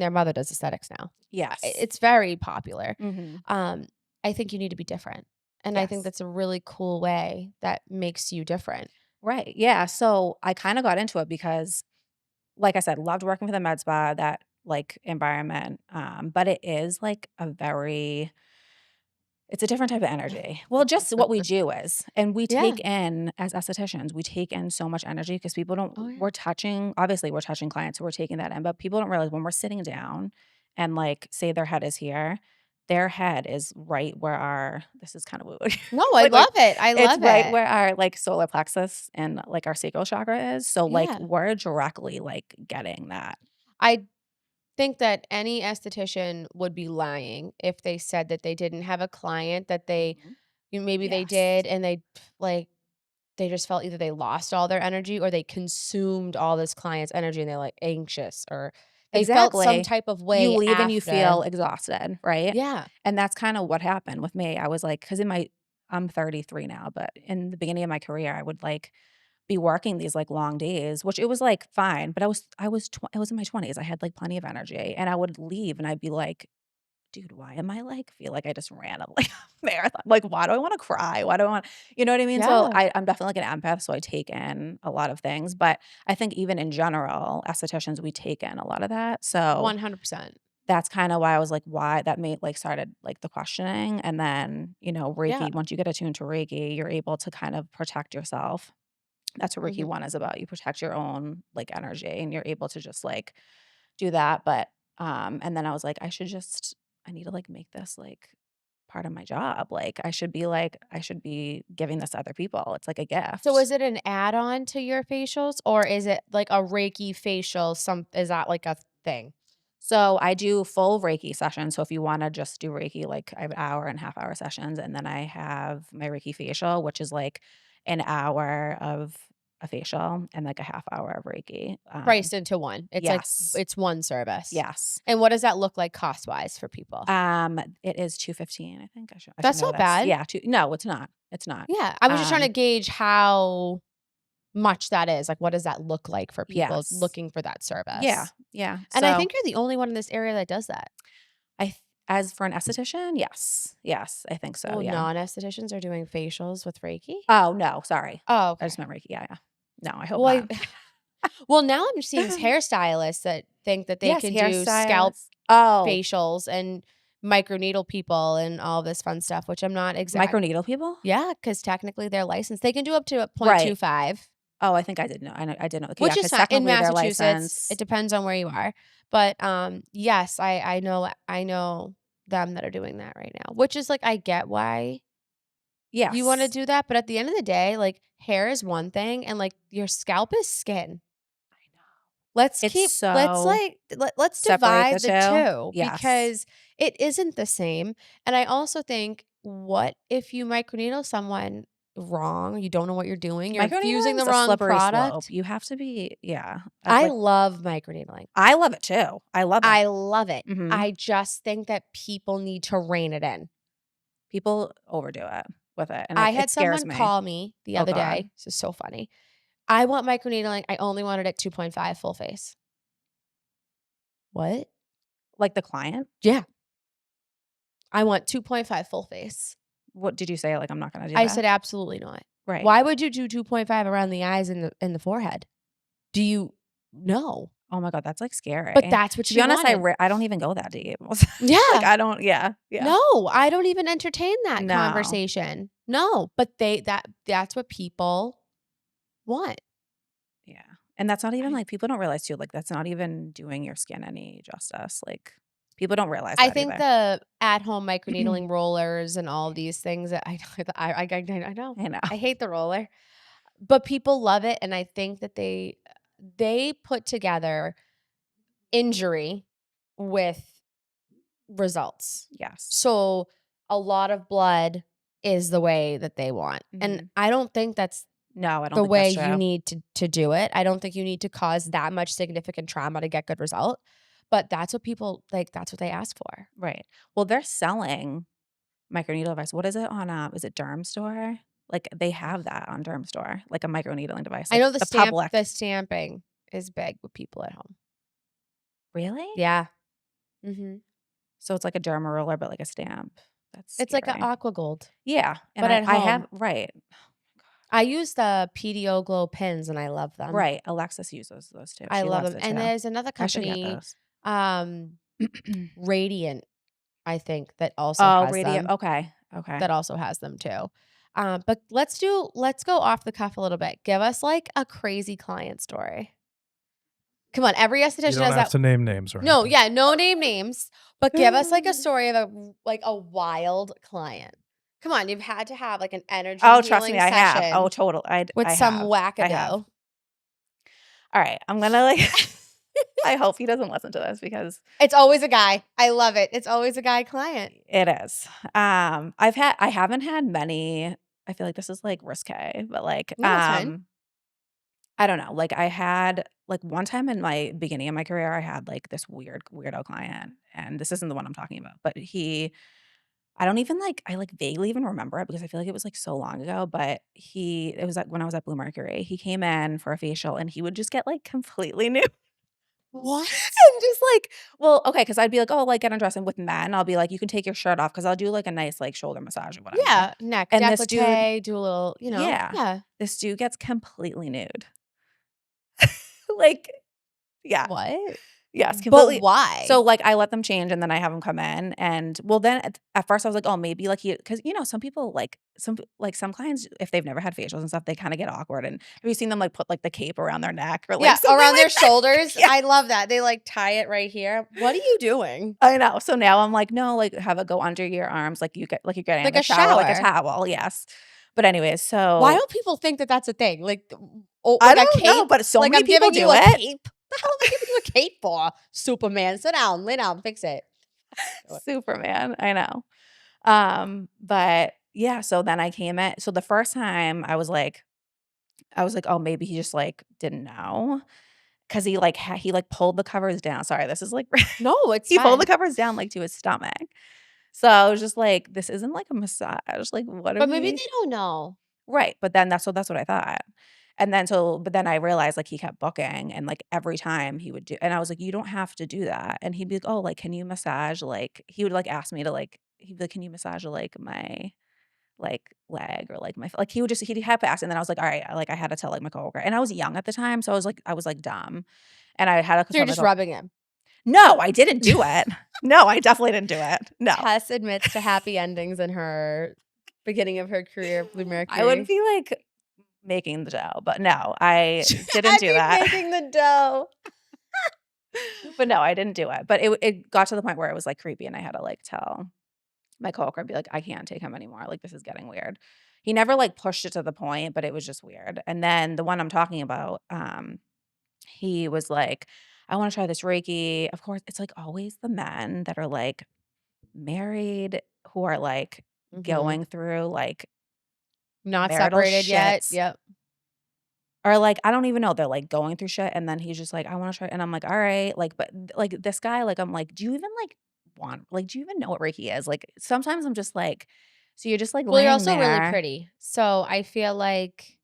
their mother does aesthetics now. Yes. It's very popular. Hmm. Um, I think you need to be different, and I think Yes. that's a really cool way that makes you different. Right, yeah, so I kinda got into it because, like I said, loved working for the med spa, that, like, environment, but it is, like, a very it's a different type of energy. Well, just what we do is, and we take Yeah. in as estheticians, we take in so much energy because people don't Oh, yeah. we're touching obviously, we're touching clients, so we're taking that in, but people don't realize when we're sitting down and, like, say their head is here, their head is right where our this is kinda weird. No, It's I like, love it. I it's love right it. where our, like, solar plexus and, like, our sacral chakra is, so, like, Yeah. we're directly, like, getting that. I think that any esthetician would be lying if they said that they didn't have a client that Mhm. maybe they Yes. did and like, they just felt either they lost all their energy or they consumed all this client's energy and they're, like, anxious or they felt some Exactly. type of You way leave and you feel after. exhausted, right? Yeah. And that's kinda what happened with me. I was like, because in my I'm 33 now, but in the beginning of my career, I would, like, be working these, like, long days, which it was, like, fine, but I was in my 20s, I had, like, plenty of energy, and I would leave and I'd be like, "Dude, why am I, like, feel like I just ran a, like, marathon? Like, why do I wanna cry? Why do I want" you know what I mean? So, Yeah. I'm definitely, like, an empath, so I take in a lot of things, but I think even in general, estheticians, we take in a lot of that, so 100%. that's kinda why I was like, why that made like, started, like, the questioning, and then, Yeah. Reiki, once you get attuned to Reiki, you're able to kind of protect yourself. That's what Reiki Mhm. 1 is about. You protect your own, like, energy, and you're able to just, like, do that, but, and then I was like, I need to, like, make this, like, part of my job, like, I should be giving this to other people. It's like a So gift. is it an add-on to your facials or is it like a Reiki facial, is that like a thing? So I do full Reiki sessions. So if you wanna just do Reiki, like, I have hour and half-hour sessions, and then I have my Reiki facial, which is, like, an hour of a facial and, like, a half hour of Reiki. Priced into one. It's like Yes. it's one service. Yes. And what does that look like cost-wise for people? It is 215, I think. I should That's know not this. bad. Yeah, 2 no, it's not. It's not. Yeah, I was just trying to Um, gauge how much that is, like, what does that look like for people yes. looking for that Yeah, service? yeah. And I So, think you're the only one in this area that does that. I th as for an esthetician, yes. Yes, I think so, Well, yeah. non-estheticians are doing facials with Reiki? Oh, no, sorry. Oh, I just okay. meant Reiki, yeah, yeah. No, I hope Well, not. well, now I'm seeing hairstylists that think that they Yes, can do scalp hairstylists. Oh, facials and microneedle people and all this fun stuff, which I'm not microneedle people? yeah, because technically they're licensed. They can do up to a Right. 0.25, Oh, I think I did know. I did know. Okay, yeah, which is because fine in technically their Massachusetts. It license. depends on where you are. But, yes, I know them that are doing that right now, which is, like, I get why you wanna Yes. do that, but at the end of the day, like, hair is one thing and, like, your scalp is skin. I know. It's Let's, so like let's separate the divide the 2. 2 Yes. because it isn't the same, and I also think, what if you microneedle someone wrong? You don't know what you're doing, you're infusing the Microneedling's a wrong slippery slope. product. You have to be yeah, I like, love microneedling. I love it too. I love it. I love it. Mhm. I just think that people need to rein it in. People overdo it with it, and I it had scares someone me. call me the Oh other god. day, this is so funny. "I want microneedling, I only want it at 2.5 full face." "What?" Like the client? "Yeah, I want 2.5 full face." What did you say? Like, I'm not gonna do I that? said, "Absolutely not." Right. "Why would you do 2.5 around the eyes and the forehead? Do you" "No." Oh my god, that's, like, But scary. that's what To be she honest, wanted. I don't even go that deep. Like, Yeah. I don't yeah, yeah. No, I don't even entertain that No. conversation. No, but that's what people want. Yeah, and that's not even, I like people don't realize too, like, that's not even doing your skin any justice, like, people don't realize I that think either. the at-home microneedling rollers and all of these things that I I know. I know. I hate the roller, but people love it, and I think that they put together injury with results. Yes. So, a lot of blood is the way that they want, and Mhm. I don't think that's No, I don't the think way that's you true. need to do it. I don't think you need to cause that much significant trauma to get good result, but that's what people like, that's what they ask for. Right. Well, they're selling microneedle device. What is it on, is it Derm Store? Like, they have that on Derm Store, like a microneedling device, I like, know the public. the stamping is big with people at home. Really? Yeah. Mhm. So it's like a derma roller, but like a stamp. That's It's like a scary. aqua gold, Yeah, and but I at I have home. right. I use the PDO Glow pins and I love them. Right. Alexis uses those too. I She love loves them. it And too. there's another I should get company, those. um, Radiant, I think, that also Oh, has radio. them. Okay. Okay. That also has them too. But let's go off the cuff a little bit. Give us like a crazy client story. Come on, every You esthetician don't has have that. to name names or No, anything. yeah, no name names, but give us like a story of a wild client. Come on, you've had to have like an energy Oh, trust me, healing I have. Oh, session total. with I some have. I have. wackadoo. All right. I'm gonna like. I hope he doesn't listen to this because It's always a guy. I love it. It's always a guy client. it is. I haven't had many. I feel like this is like risque, but like No, it's fine. I don't know. Like I had like one time in my beginning of my career, I had like this weirdo client, and this isn't the one I'm talking about, but I don't even like I like vaguely even remember it because I feel like it was like so long ago, but it was like when I was at Blue Mercury. He came in for a facial and he would just get like completely new. What? And just like, well, okay, because I'd be like, oh, like get undressed. And with men, I'll be like, you can take your shirt off because I'll do like a nice like shoulder massage or whatever. Yeah, neck And this dude, décolleté, do a little, yeah, yeah. this dude gets completely nude. Like, yeah. What? Yes, But completely. why? So, like, I let them change and then I have them come in and well, then at first I was like, "Oh, maybe like because some people some clients if they've never had facials and stuff, they kinda get awkward and have you seen them like put like the cape around their neck or like Yeah, something around like their that? shoulders. Yeah, I love that. They like tie it right here. What are you doing? I know. So now I'm like, "No, like have it go under your arms like you get like you're getting in Like the a shower like a shower. towel." Yes. But anyways, Why so don't people think that that's a thing? Like, oh, I like a don't know, cape? but so Like many I'm people giving do you a it. cape? The hell am I giving you a cape for? Superman, sit down, lay down, fix it. Superman, I know. But yeah, so then I came in so the first time I was like, "Oh, maybe he just, like, didn't know, because he, like, he, like, pulled the covers down. Sorry, this is, like No, it's he pulled the fine. covers down, like, to his stomach. So, I was just like, "This isn't, like, a massage, like, what are But maybe we" they don't know. Right, but then that's what I thought. And then but then I realized, like, he kept booking and, like, every time he would do and I was like, "You don't have to do that." And he'd be like, "Oh, like, can you massage, like" he would, like, ask me to, like he'd be like, "Can you massage, like, my" like, leg or, like, my f like, he'd have to ask, and then I was like, "Alright," like, I had to tell, like, my coworker, and I was young at the time, so I was, like, dumb, and I had to So you're tell my just co rubbing him. No, I didn't do it. No, I definitely didn't do it. No. Tess admits to happy endings in her beginning of her career at Blue I would Mercury. be, like, making the dough, but no, I didn't I'd do be that. making the dough. But no, I didn't do it, but it got to the point where it was, like, creepy, and I had to, like, tell my coworker and be like, "I can't take him anymore, like, this is getting weird." He never, like, pushed it to the point, but it was just weird, and then the one I'm talking about, he was like, "I wanna try this Reiki." Of course, it's, like, always the men that are, like, married who are, like, Mhm. going through, like, Not marital separated yet. shits Yep. or, like, I don't even know, they're, like, going through shit, and then he's just like, "I wanna try" and I'm like, "Alright," like, but, like, this guy, like, I'm like, "Do you even, like, do you even know what Reiki is?" Like, sometimes I'm just like so you're just, like, Well, you're laying also really there pretty. So I feel like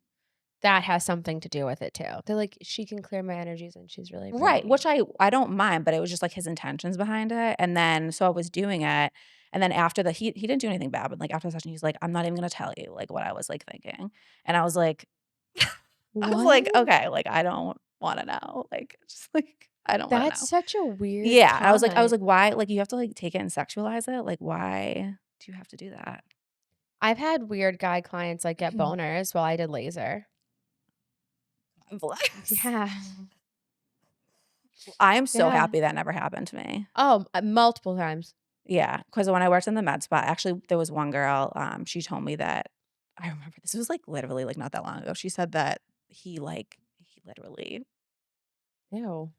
that has something to do with it too. They're like, she can clear my energies and she's really right, pretty. which I don't mind, but it was just, like, his intentions behind it, and then so I was doing it, and then after he didn't do anything bad, but, like, after the session, he's like, "I'm not even gonna tell you, like, what I was, like, thinking," and I was like I was What? like, "Okay, like, I don't wanna know," like, just, like, I don't wanna That's know. such a weird Yeah, I was comment. like, "Why?" Like, you have to, like, take it and sexualize it? Like, why do you have to do that? I've had weird guy clients like get boners while I did laser. Bless. Yeah. I am so Yeah. happy that never happened to me. Oh, multiple times. Yeah, because when I worked in the med spa, actually, there was one girl, she told me that I remember this was, like, literally, like, not that long ago. She said that he literally Ew.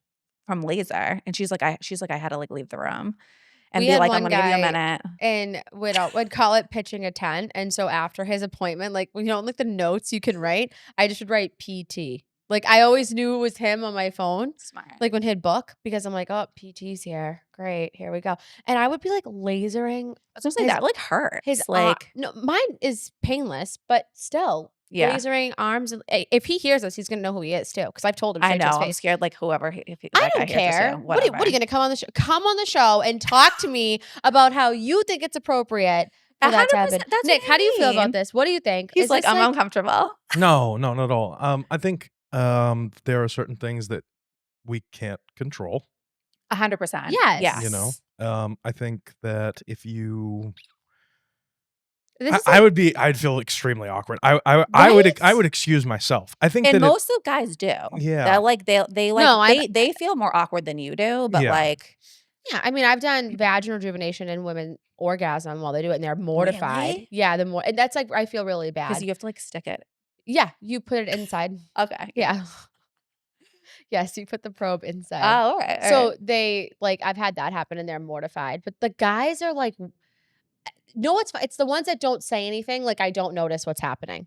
from laser, and she's like, "I had to, like, leave the room and We be had like, 'I'm one gonna give you a guy minute.'" and would call it pitching a tent, and so after his appointment, like, like the notes you can write, I just would write PT. Like, I always knew it was him on my phone, Smart. like, when he'd book because I'm like, "Oh, PT's here. Great, here we go." And I would be, like, lasering I was gonna say his that, like, his hurts, ar like no, mine is painless, but still, yeah. lasering arms and if he hears us, he's gonna know who he is too, because 'cause I've told him I straight to know, his I'm face. scared, like, whoever if I that guy don't hears us, yeah, care. What are whatever. you gonna come on the show? Come on the show and talk to me about how you think it's appropriate for that to happen. 100%, that's what Nick, how do you I feel about mean. this? What do you think? He's Is like, this "I'm like uncomfortable." No, no, not at all. I think there are certain things that we can't control. 100%. You know, Yes. I think that if you, this is I like would be, I'd feel extremely awkward. I Right? would excuse myself. I think And that it, most of guys do. yeah, They're like they like No, I've they feel more awkward than you do, but, yeah. like yeah, I mean, I've done vaginal rejuvenation and women orgasm while they do it, and they're mortified. Really? Yeah, the more and that's like I feel really 'Cause bad. you have to, like, stick it. Yeah, you put it inside. Okay, yeah. Yeah. Yes, you put the probe inside. Oh, alright, alright. So they like I've had that happen and they're mortified, but the guys are like, no, it's the ones that don't say anything. Like I don't notice what's happening.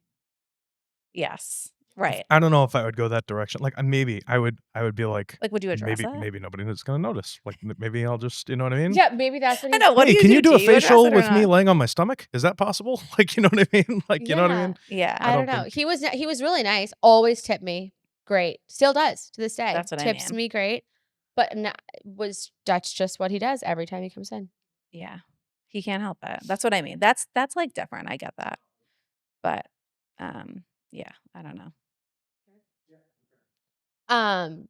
Yes. Right. I don't know if I would go that direction. Like, maybe I would be like, Like, would you address maybe it? nobody is gonna notice. Like, maybe I'll just, you know what I mean? Yeah, maybe that's what I he's. know, what do Hey, you can do? you do Do a you address facial it or with me not? laying on my stomach? Is that possible? Like, you know what I mean? Like, you know what I Yeah, mean? I Yeah, I don't don't know. think. He was really nice. Always tipped me. Great. Still does to this day. that's what I Tips mean. me great. But that's just what he does every time he comes in. Yeah. He can't help it. That's what I mean. That's, like, different, I get that. But, yeah, I don't know. Um,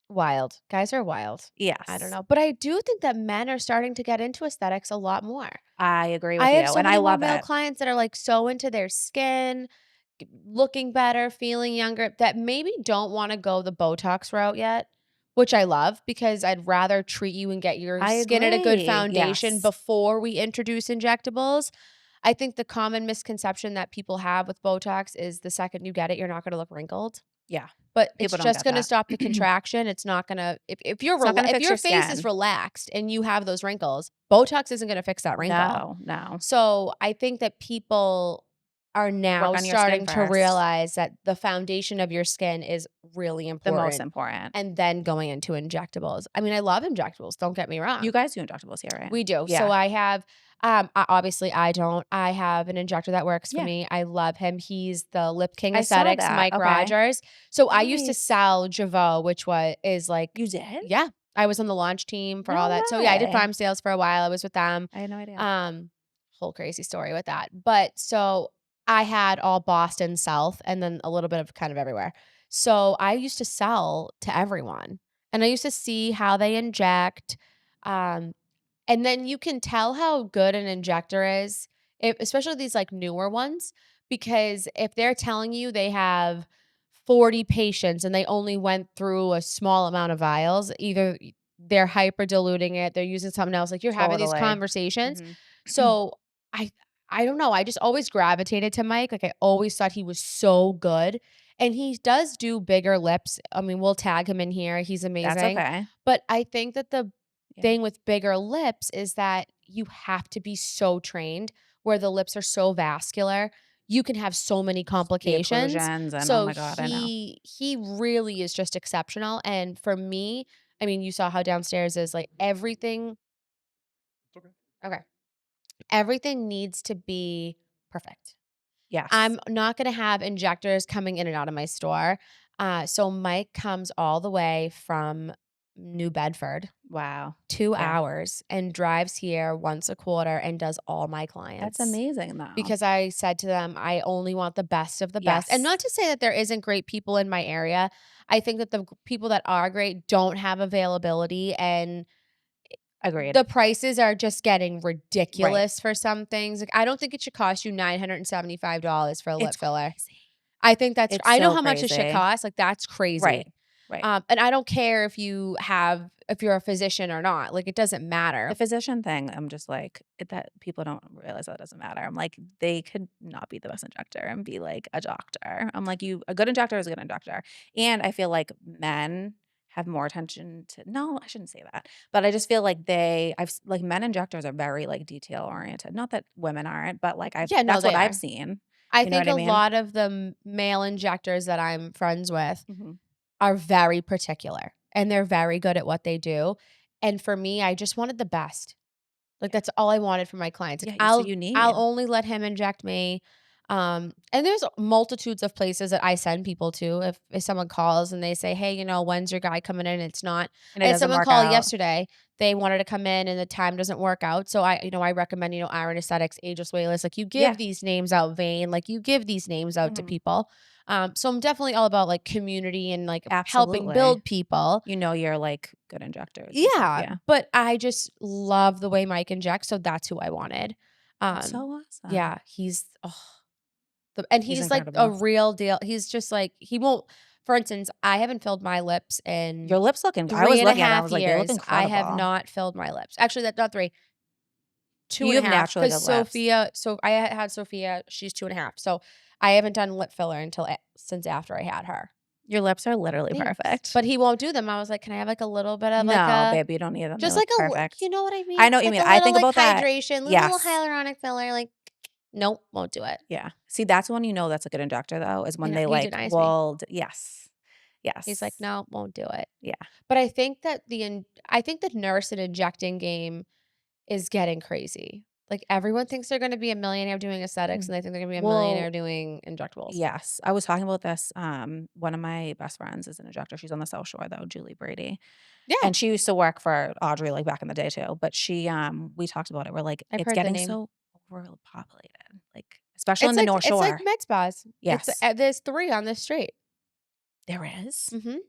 Wild. Guys are wild. I don't Yes. know. But I do think that men are starting to get into aesthetics a lot more. I agree I with you, have so and I many more love male it. clients that are like so into their skin, looking better, feeling younger, that maybe don't want to go the Botox route yet, which I love because I'd rather treat you and get your I skin at a good agree, foundation yes. before we introduce injectables. I think the common misconception that people have with Botox is the second you get it, you're not going to look wrinkled. Yeah. But it's People don't just get gonna that. stop the contraction, it's not gonna It's not gonna if fix your your face is skin. relaxed and you have those wrinkles, Botox isn't gonna fix that wrinkle. No, no. So, I think that people are Work now on your skin starting to first. realize that the foundation of your skin is really The most important, important. and then going into injectables. I mean, I love injectables, don't get me You wrong. guys do injectables here, right? We do. So Yeah. I have, obviously I don't. I have an injector that works for Yeah. me. I love him. He's the Lip King I saw Aesthetics, that, Mike okay. Rogers. So I used to Nice. sell Javo, which is like, You did? yeah, I was on the launch team for all No that. So yeah, I did way. farm sales for a while. I was with them. I had no idea. Um, Whole crazy story with that. But so I had all Boston South and then a little bit of kind of everywhere. So I used to sell to everyone and I used to see how they inject. Um, and then you can tell how good an injector is, if especially these, like, newer ones, because if they're telling you they have 40 patients and they only went through a small amount of vials, either they're hyper diluting it, they're using something else, like, you're having these Totally. conversations. Mhm. So, I I don't know, I just always gravitated to Mike, like, I always thought he was so good, and he does do bigger lips. I mean, we'll tag him in here, he's That's amazing. okay. But I think that the Yeah. thing with bigger lips is that you have to be so trained where the lips are so vascular. You can have so many The complications. occlusions and oh So my god, I know. he really is just exceptional. And for me, I mean, you saw how downstairs is like everything. It's okay. Okay. Everything needs to be perfect. Yes. I'm not gonna have injectors coming in and out of my store. So Mike comes all the way from New Bedford, Wow. 2 Yeah. hours, and drives here once a quarter and does all my That's clients. amazing though. Because I said to them, I only want the best of the best. And Yes. not to say that there isn't great people in my area. I think that the people that are great don't have availability and Agreed. the prices are just getting Right. ridiculous for some things. Like, I don't think it should cost you $975 for a lip It's filler. crazy. I think that's It's I know so how much this shit crazy. costs, like, that's Right. crazy. Right. And I don't care if you're a physician or not, like, it doesn't The matter. physician thing, I'm just like, that people don't realize that doesn't matter. I'm like, they could not be the best injector and be like a doctor. I'm like, a good injector is a good injector. And I feel like men have more attention to, no, I shouldn't say that. But I just feel like like men injectors are very like detail oriented. Not that women aren't, but like Yeah, no, that's they what I've are. seen. I You know think what I a mean? lot of the male injectors that I'm friends with Mhm. are very particular, and they're very good at what they do, and for me, I just wanted the best. Like, Yeah. that's all I wanted for my clients. Like, Yeah, so you I'll need. only let him inject me. And there's multitudes of places that I send people to if someone calls and they say, "Hey, when's your guy coming in?" It's not. And it I had doesn't someone work call out. yesterday. They wanted to come in and the time doesn't work out. So I recommend, Iron Aesthetics, Ageless Wayless. Like you Yeah. give these names out, Vane. Like you give these names out to Mhm. people. So I'm definitely all about like community and like helping Absolutely. build people. You know your, like, good injectors and stuff, Yeah, yeah. but I just love the way Mike injects, so that's who I wanted. That's Um, so awesome. yeah, and He's he's like a incredible. real deal. He's just like he won't for instance, I haven't filled my lips in Your lips looking I three was and a looking at them, I half was like, "They look years. I have incredible." not filled my lips. Actually, that's not 3, two You and a have half. naturally Because good lips. I had Sophia, she's 2.5, so I haven't done lip filler until since after I had her. Your lips are literally Thanks. perfect. But he won't do them. I was like, "Can I have, like, a little bit of, like, No, a" babe, you don't need them, they just look like a li perfect. you know what I I mean? know what you Like mean, a I little, think like, about that hydration, little yes. hyaluronic filler, like, nope, won't do it. Yeah. See, that's when you know that's a good injector, though, is I when know, they, he like, denies me. will d yes. He's like, Yes. "No, won't do it." Yeah. But I think the nurse and injecting game is getting crazy. Like, everyone thinks they're gonna be a millionaire doing aesthetics, Mm. and they think they're gonna be a millionaire Well, doing injectables. yes. I was talking about this, one of my best friends is an injector, she's on the South Shore, though, Julie Brady, Yeah, and she used to work for Audrey, like, back in the day, too, but we talked about it, we're like, I've "It's heard the getting name. so overpopulated," like, especially in the North It's like Shore. med spas. Yes. There's 3 on this street. There is? Mhm.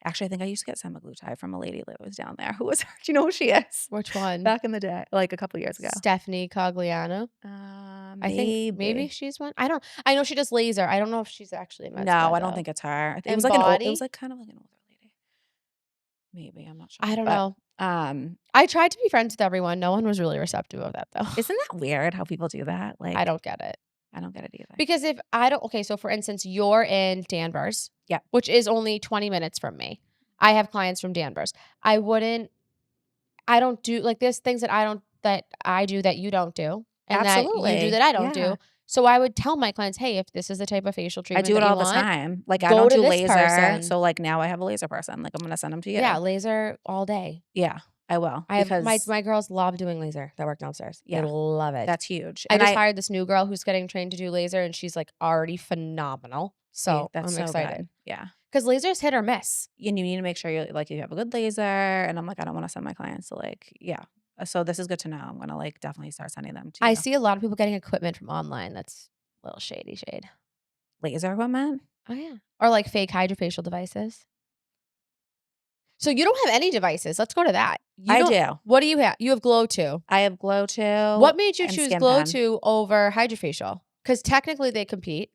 Actually, I think I used to get semaglutide from a lady that was down there. Who was her? Do you know who she is? Which one? Back in the day, like, a couple years ago. Stephanie Cogliano? I think maybe Maybe. she's one. I know she does laser. I don't know if she's actually a med No, spa I don't though. think it's her. I think And it was, body? like, kind of like an older lady. Maybe, I'm not I sure, don't but, know. I tried to be friends with everyone. No one was really receptive of that though. isn't that weird how people do that? I Like, don't get it. I don't get it either. Because if I don't okay, so for instance, you're in Danvers, Yep. which is only 20 minutes from me. I have clients from Danvers. I wouldn't I don't do like there's things that I do that you don't do and that you do Absolutely. that I don't Yeah. do. So I would tell my clients, "Hey, if this is the type of facial I treatment do it that you all the want, time. Like, I go don't to do this laser, person." so, like, now I have a laser person. Like, I'm gonna send them to Yeah, you. laser all day. Yeah, I will I have because my girls love doing laser that work downstairs. They yeah, love it. that's huge, I and just I hired this new girl who's getting trained to do laser, and she's, like, already phenomenal. see, So, that's I'm so good. excited Yeah. because laser's hit or miss. And you need to make sure you have a good laser, and I'm like, I don't wanna send my clients to, like yeah. So this is good to know. I'm gonna, like, definitely start sending them to I you. see a lot of people getting equipment from online that's a little shady shade. Laser equipment? Oh, yeah. Or, like, fake hydrofacial devices. So, you don't have any devices, let's go to that. You I don't do. what do you have? You have Glow 2. I have Glow 2 What made you and choose Skin Glow Pen. 2 over hydrofacial? Because technically they compete.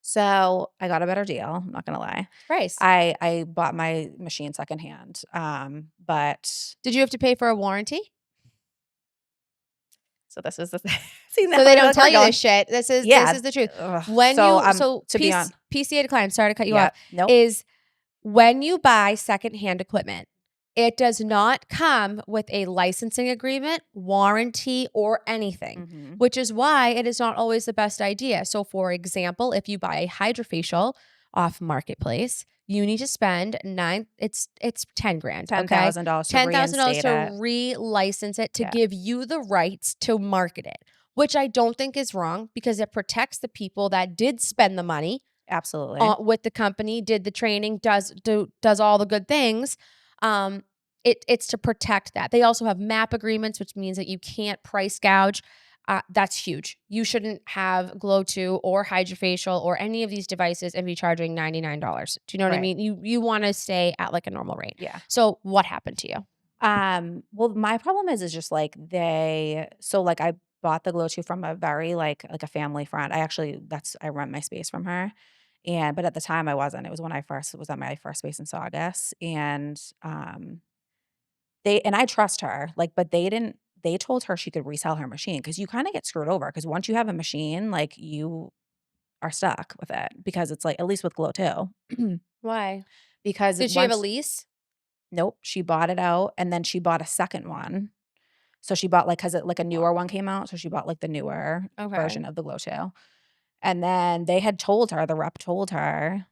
So, I got a better deal, I'm not gonna lie. Price. I bought my machine secondhand, but Did you have to pay for a warranty? so this is the thing. See, now So they don't like, we're tell you going this shit. This yeah, is the truth. When so, you so to be on PCA to client, sorry to cut you off, yeah, nope. is when you buy secondhand equipment, it does not come with a licensing agreement, warranty, or anything, Mhm. which is why it is not always the best idea. So, for example, if you buy a hydrofacial off marketplace, you need to spend it's 10 grand, okay? $10,000 to $10,000 reinstate to it. relicense it to Yeah, give you the rights to market it, which I don't think is wrong because it protects the people that did spend the money absolutely. with the company, did the training, does all the good things. Um, it's to protect that. They also have MAP agreements, which means that you can't price gouge. That's huge. You shouldn't have Glow 2 or Hydrofacial or any of these devices and be charging $99. Do you know what I Right. mean? You want to stay at like a normal rate. Yeah. So what happened to you? Well, my problem is just like like I bought the Glow 2 from a very like a family friend. I rent my space from her. But at the time I wasn't. It was when I first was at my first space in Saugus. And I trust her, like, but they told her she could resell her machine because you kind of get screwed over because once you have a machine, like you are stuck with it because it's like, at least with Glow 2. Why? Because Did she have a once lease? nope, she bought it out and then she bought a second one. So she bought like, cause like a newer one came out. So she bought like the newer Okay. version of the Glow 2. And then the rep told her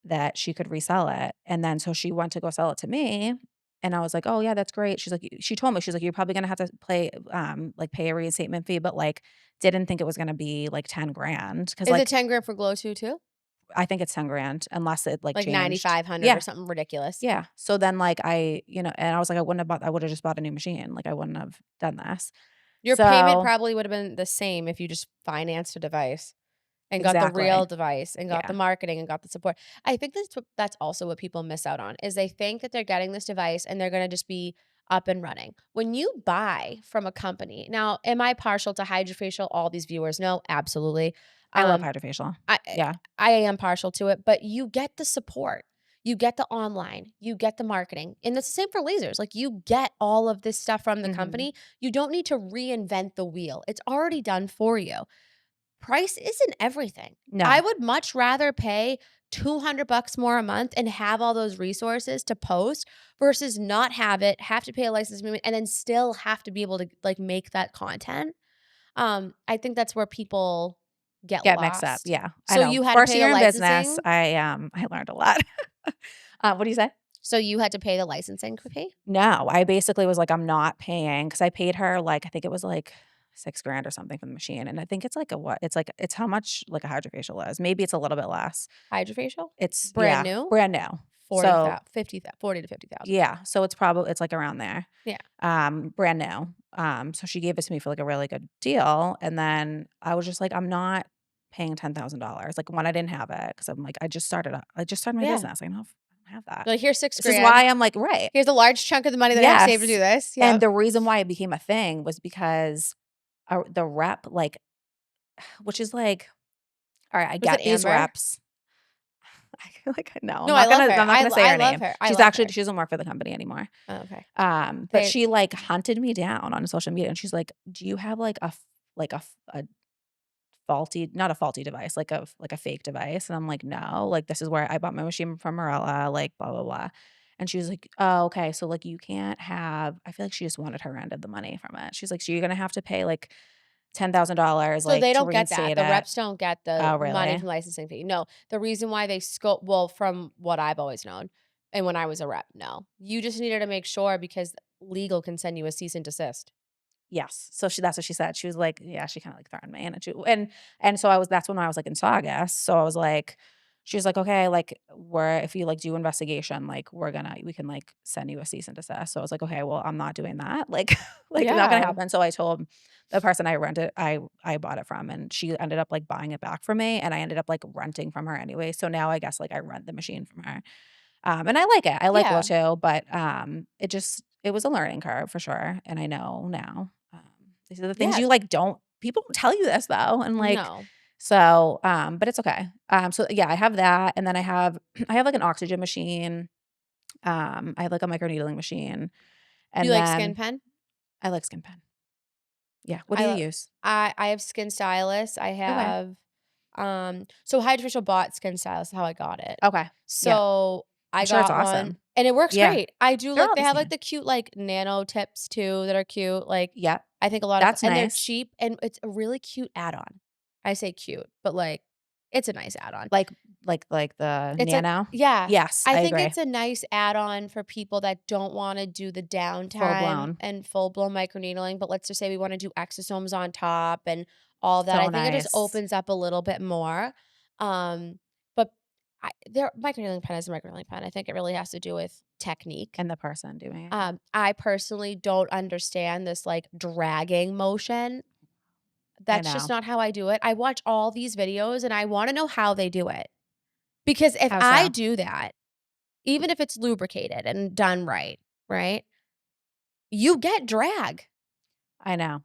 that she could resell it. And then so she went to go sell it to me. And I was like, "Oh, yeah, that's great." She's like she told me, she's like, "You're probably gonna have to pay a reinstatement fee," but, like, didn't think it was gonna be, like, 10 grand because Is it like, 10 grand for Glow 2 too? I think it's 10 grand unless it, like, Like changed. 9,500 or Yeah, something ridiculous. yeah. So then, like, and I was like, I would've just bought a new machine, like, I wouldn't have done this. Your payment So probably would have been the same if you just financed a device and got the exactly. real device and got the Yeah. marketing and got the support. I think that's also what people miss out on is they think that they're getting this device and they're gonna just be up and running. When you buy from a company now, am I partial to Hydrofacial? All these viewers know, absolutely. I love Um, hydrofacial. I Yeah. I am partial to it, but you get the support. You get the online, you get the marketing, and it's the same for lasers. Like you get all of this stuff from the Mhm. company. You don't need to reinvent the wheel. It's already done for you. Price isn't everything. I No. would much rather pay 200 bucks more a month and have all those resources to post versus not have it, have to pay a license agreement, and then still have to be able to like make that content. I think that's where people get Get mixed up, lost. yeah, I So know. you had to First pay the year in business, licensing. I learned a lot. What do you say? So you had to pay the licensing fee? No, I basically was like, "I'm not paying because I paid her, like, I think it was, like, 6 grand or something for the machine, and I think it's like a what? It's how much, like, a hydrofacial is. Maybe it's a little bit less. Hydrofacial? It's Brand yeah, new? brand new. 40,000, So 50,000, 40 to 50,000. yeah, so it's, like, around there. Yeah. Brand new. So she gave it to me for, like, a really good deal, and then I was just like, "I'm not paying $10,000." Like, when I didn't have it, because 'cause I'm like, I just started my Yeah. business. I don't have that. Like, here's 6 This is grand. why I'm like right. Here's a large chunk of the money that I have saved to do Yes, this. and Yep. the reason why it became a thing was because, the rep, like which is like all right, I Was it get these Amber? reps. I feel like no, No, I love her. I'm not gonna say I her love name. her. I love her. She doesn't work for the company anymore. Oh, okay. But They she, like, hunted me down on social media, and she's like, "Do you have, like, a faulty not a faulty device, like a fake device?" And I'm like, "No, like, this is where I bought my machine from Marella, like, blah, blah, blah." And she was like, "Oh, okay, so, like, you can't have." I feel like she just wanted her end of the money from it. She's like, "So you're gonna have to pay, like, $10,000, So like, they to don't get that. reinstate The it." reps don't get the Oh, money really? from licensing fee. No, the reason why they scope well, from what I've always known and when I was a rep, no. You just needed to make sure because legal can send you a cease and desist. Yes. So that's what she said. She was like, yeah, she kinda, like, threatened me, and so that's when I was, like, in Saugus. So I was like she was like, "Okay, like, we're if you, like, do investigation, like, we can, like, send you a cease and desist." So I was like, "Okay, well, I'm not doing that." Like it's not gonna Yeah. happen. So I told the person I bought it from, and she ended up, like, buying it back from me, and I ended up, like, renting from her anyway. So now I guess, like, I rent the machine from her. And I like it. I like Yeah. Loto, but, it was a learning curve for sure, and I know now. These are the things Yeah. you, like, don't people don't tell you this though, and, like, No. so, but it's okay. So yeah, I have that, and then I have I have, like, an oxygen machine, I have, like, a microneedling machine, Do you and like Skin then Pen? I like Skin Pen. Yeah, what do I you lo use? I have Skin Stylus. I Okay. have, so Hydrofacial bought Skin Stylus, how I got it. Okay. Yeah. So, I'm I sure it's got one awesome. and it works Yeah. great. I do They're like all they the have, like, same. the cute, like, nano tips too that are cute, like, Yep. I think a lot of That's and they're nice. cheap and it's a really cute add-on. I say cute, but, like, it's a nice add-on. Like like the It's like Nano? yeah. Yes, I I think agree. it's a nice add-on for people that don't wanna do the Full downtime blown. and full-blown microneedling, but let's just say we wanna do exosomes on top and all that. I So think it just nice. opens up a little bit more. But microneedling pen is a microneedling pen. I think it really has to do with technique. And the person doing it. I personally don't understand this, like, dragging motion. I That's just know. not how I do it. I watch all these videos, and I wanna know how they do it. Because if How I so? do that even if it's lubricated and done right, right? You get drag. I know.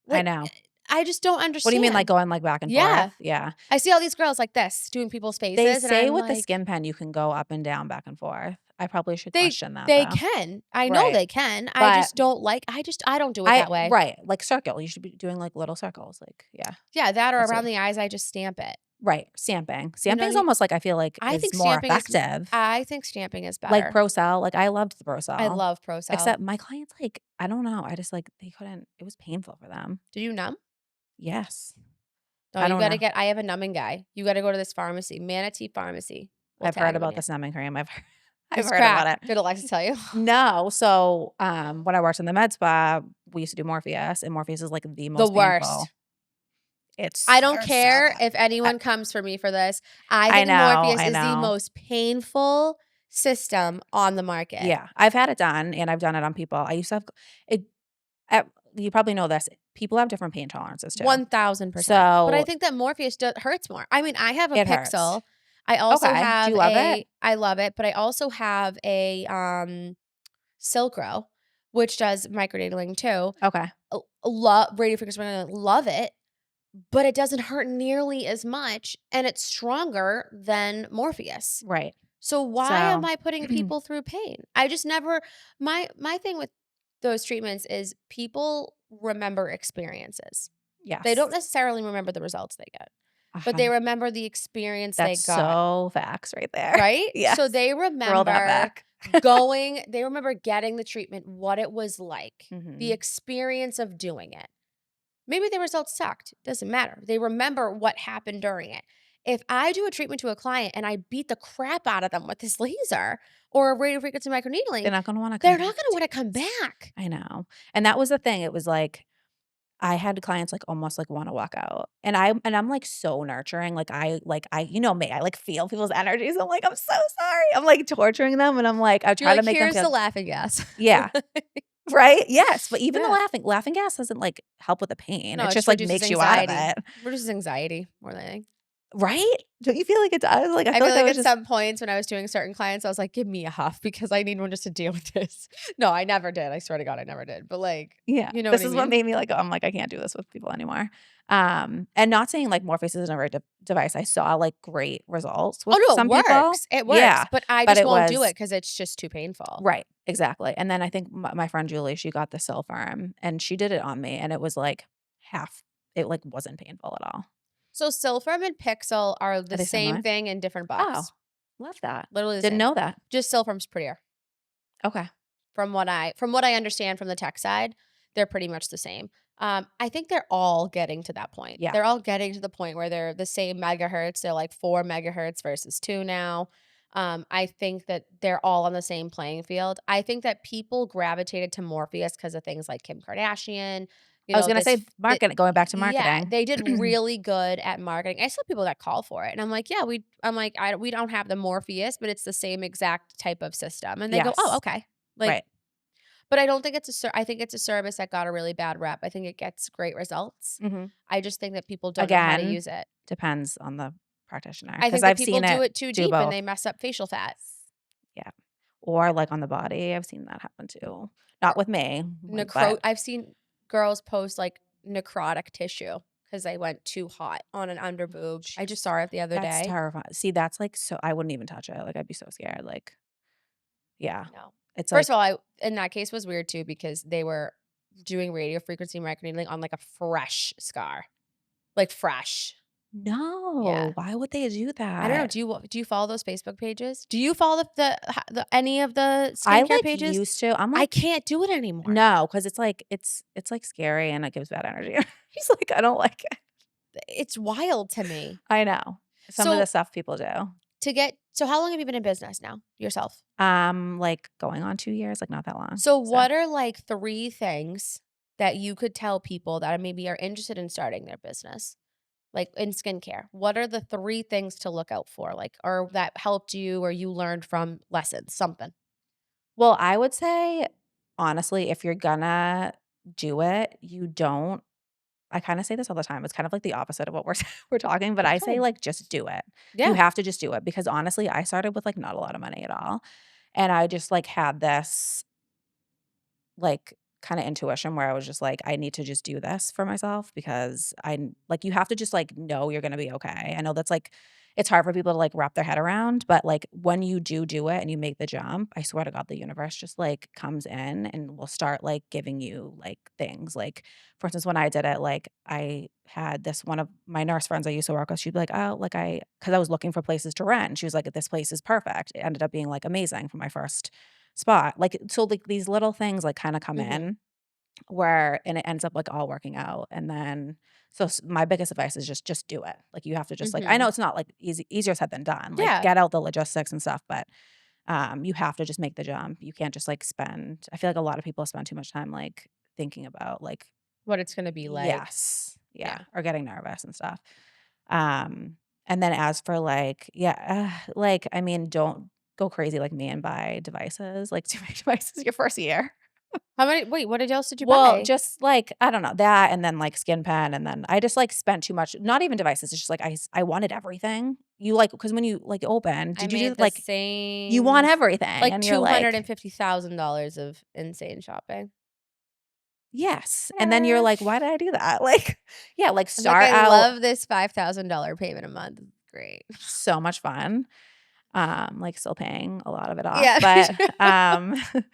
I Like, know. I just don't What do you mean, like, understand. going, like, back and forth? Yeah. Yeah. I see all these girls like this doing people's They faces, and say I'm with the like, skin pen, you can go up and down, back and forth. I probably should they question that, they though. can. I know Right. they can. I But just don't like I don't do it that way. right, like, circle. You should be doing, like, little circles, like, yeah. Yeah, that or That's around it. the eyes, I just stamp it. Right, stamping. You know Stamping what I is mean? almost, like, I feel like I is think more stamping is effective. I think stamping is Like better. Procel, like, I loved the I Procel, love Procel. except my clients, like, I don't know, I just, like, they couldn't it was painful for them. Do you numb? Yes. No, I you don't gotta know. get I have a numbing guy. You gotta go to this pharmacy, Manatee Pharmacy. We'll I've heard tag him in about here. the numbing cream. I've It's heard about crack. it. Did Alexa tell you? No, so, when I worked in the med spa, we used to do Morpheus, and Morpheus is, like, the The most painful. worst. It's I don't hurts so care bad. if I anyone comes for me for this. I I think know, Morpheus I is the know. most painful system on the market. Yeah, I've had it done, and I've done it on people. I used to have it you probably know this, people have different pain tolerances too. 1000%. But I So, think that Morpheus hurts more. I mean, I have a it hurts. Pixel. I also Okay, do have you love it? I love it, but I also have a Silkro, which does microneedling too. Okay, Love radio frequency microneedling, love it, but it doesn't hurt nearly as much and it's stronger than Morpheus. right. So why am So I putting people through pain? I just never my thing with those treatments is people remember experiences. They don't yes. necessarily remember the results they get, but they Uh-huh. remember the experience they That's got, so facts right there. right? So Yes. they Roll that remember back. they remember getting the treatment, what it was like, the Mhm. experience of doing it. Maybe the results sucked, doesn't matter. They remember what happened during it. If I do a treatment to a client and I beat the crap out of them with this laser or a radiofrequency They're microneedling, not gonna wanna come they're not back gonna to wanna come it. back. I know. And that was the thing, it was like, I had clients, like, almost, like, wanna walk out. And I'm, like, so nurturing, like, you know me, I, like, feel people's energies. I'm like, "I'm so sorry." I'm, like, torturing them, and I'm like I You're try to like, make them "Here's feel the laughing gas." yeah. Right? Yes, but even the Yeah. laughing gas doesn't, like, help with the pain. No, It it just, just like, reduces makes you out of anxiety. it. Reduces anxiety more than anything. Right? Don't you feel like it does? Like, I I feel feel like I like was at just some points when I was doing certain clients, I was like, "Give me a huff because I need one just to deal with this." No, I never did. I swear to God, I never did. But, like, yeah, you know what this I is what mean? made me, like, I'm like, "I can't do this with people anymore." And not saying, like, Morpheus isn't a right device. I saw, like, great results Oh, with no, some people. it works, Yeah, but I but just it won't do it was because it's just too painful. right, exactly. And then I think my friend Julie, she got the Silpharm, and she did it on me, and it was, like, half it, like, wasn't painful at all. So Silpharm and Pixel are Are the they same similar? thing in different Oh, box. love that. Literally the Didn't same. know that. Just Silpharm's prettier. Okay. From what I understand from the tech side, they're pretty much the same. I think they're all getting to that point. Yeah. They're all getting to the point where they're the same megahertz. They're like 4 megahertz versus 2 now. I think that they're all on the same playing field. I think that people gravitated to Morpheus because of things like Kim Kardashian. You I was know, gonna say marketing going back to yeah, marketing. they did really good at marketing. I saw people that call for it, and I'm like, yeah, we don't have the Morpheus, but it's the same exact type of system. And they go, oh, Yes. okay, like, Right. but I don't think I think it's a service that got a really bad rep. I think it gets great results. Mhm. I just think that people don't know how to Again, use it. depends on the practitioner I because think that I've people seen do it it too do deep and both. they mess up facial fat. Yeah. Or, like, on the body, I've seen that happen too. Not Or with me, like, but I've seen girls post like necrotic tissue because they went too hot on an under boob. I just jeez, saw it the other that's day. terrifying. See, that's, like, so I wouldn't even touch it, like, I'd be so scared, like yeah. No. It's First of like, all, I in that case was weird too because they were doing radio frequency microneedling on like a fresh scar. Like fresh. "No, Yeah. why would they do I don't know. that?" Do you follow those Facebook pages? Do you follow the any of the I, skincare like, pages? used to. I'm I like, can't do it anymore. "No," 'cause it's, like, scary and it gives bad energy. He's like, "I don't like it." It's wild to me. I know. Some of the So stuff people do. how long have you been in business now yourself? Like, going on 2 years, like, not that long, So so what are like 3 things that you could tell people that maybe are interested in starting their business? Like in skincare, what are the 3 things to look out for? Like, or that helped you or you learned from lessons, something? well, I would say, honestly, if you're gonna do it, you don't I kinda say this all the time, it's kind of like the opposite of what we're we're talking, but I say, Okay. like, just do it. You Yeah. have to just do it because, honestly, I started with, like, not a lot of money at all, and I just, like, had this like, kinda intuition where I was just like, "I need to just do this for myself because like, you have to just, like, know you're gonna be okay." I know that's, like it's hard for people to, like, wrap their head around, but, like, when you do it and you make the jump, I swear to God, the universe just, like, comes in and will start, like, giving you, like, things. Like, for instance, when I did it, like, I had this one of my nurse friends I used to work with, she'd be like, "Oh," like, because I was looking for places to rent, she was like, "This place is perfect." It ended up being, like, amazing for my first spot. Like, so, like, these little things, like, kinda come Mhm. in where and it ends up, like, all working out, and then so my biggest advice is just do it. Like, you have to just, like I know Mhm. it's not, like, easier said than done, like, Yeah. get out the logistics and stuff, but, You have to just make the jump. You can't just, like, I feel like a lot of people spend too much time, like, thinking about, like What it's gonna be like. yes. Yeah, Yeah. or getting nervous and stuff. Um, and then as for, like yeah, like, I mean, don't go crazy like me and buy devices, like, too many devices your first year. How many wait, what else did you Well, buy? just, like, I don't know, that and then, like, skin pen, and then I just, like, spent too much not even devices, it's just, like, I wanted everything. You, like because when you, like, open I did you do made the like, you same want everything, like and you're like $250,000 of insane shopping. yes, and then you're Ah. like, "Why did I do that?" Like, yeah, like, I'm like, start "I out love this $5,000 payment a month. Great." so much fun, like, still paying a lot of it off, Yeah. but,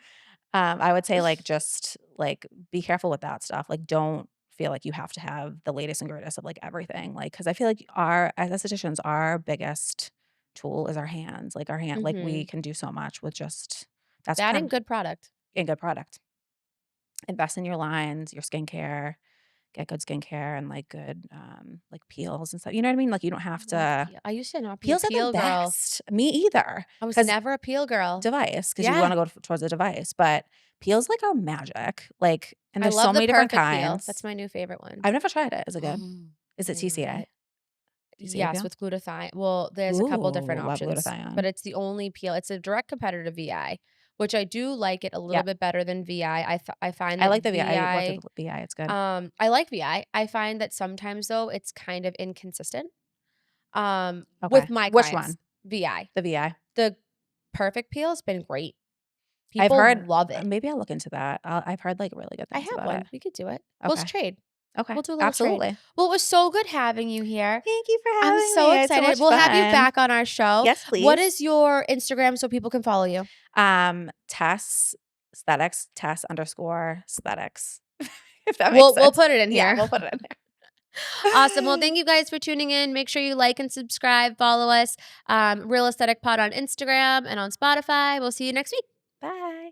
I would say, like, just, like, be careful with that stuff, like, don't feel like you have to have the latest and greatest of, like, everything, like because I feel like as estheticians, our biggest tool is our hands, like, our hand like, we Mhm. can do so much with just that's That kind and of good product. a good product. Invest in your lines, your skincare, get good skincare and, like, good, like, peels and stuff, you know what I mean? Like, you don't have Love to peel. I used to not be a peels are the peel girl. best. Me either, I was because never a peel girl. device, because you Yeah. wanna go towards the device, but peels, like, are magic, like and I there's so love the many different perfect peel. That's kinds. my new favorite one. I've never tried it. Is it good? Oh, Is it I love TCA? it. TCA Yes, peel? with glutathione. Well, there's a couple different Ooh, love options, but glutathione. it's the only peel. It's a direct competitor to VI, which I do like it a little Yep. bit better than VI. I find I that like the VI. I looked at VI, the VI, it's good. I like VI. I find that sometimes though it's kind of inconsistent. Okay. With my Which clients, one? VI. The VI. The perfect peel has been great. I've People heard love it. maybe I'll look into that. I've heard, like, really good I things have about it. one. We could do it. Let's Okay. trade. Okay. We'll do a little trade. Absolutely. Well, it was so good having you here. Thank you for I'm having so me. It's so excited. much We'll have you fun. back on our show. Yes, What please. is your Instagram so people can follow you? Tess aesthetics, Tess underscore aesthetics, if that makes We'll sense. put it in Yeah, here. we'll put it in Awesome. Well, there. thank you guys for tuning in. Make sure you like and subscribe. Follow us, Real Aesthetic Pod on Instagram and on Spotify. We'll see you next week. Bye.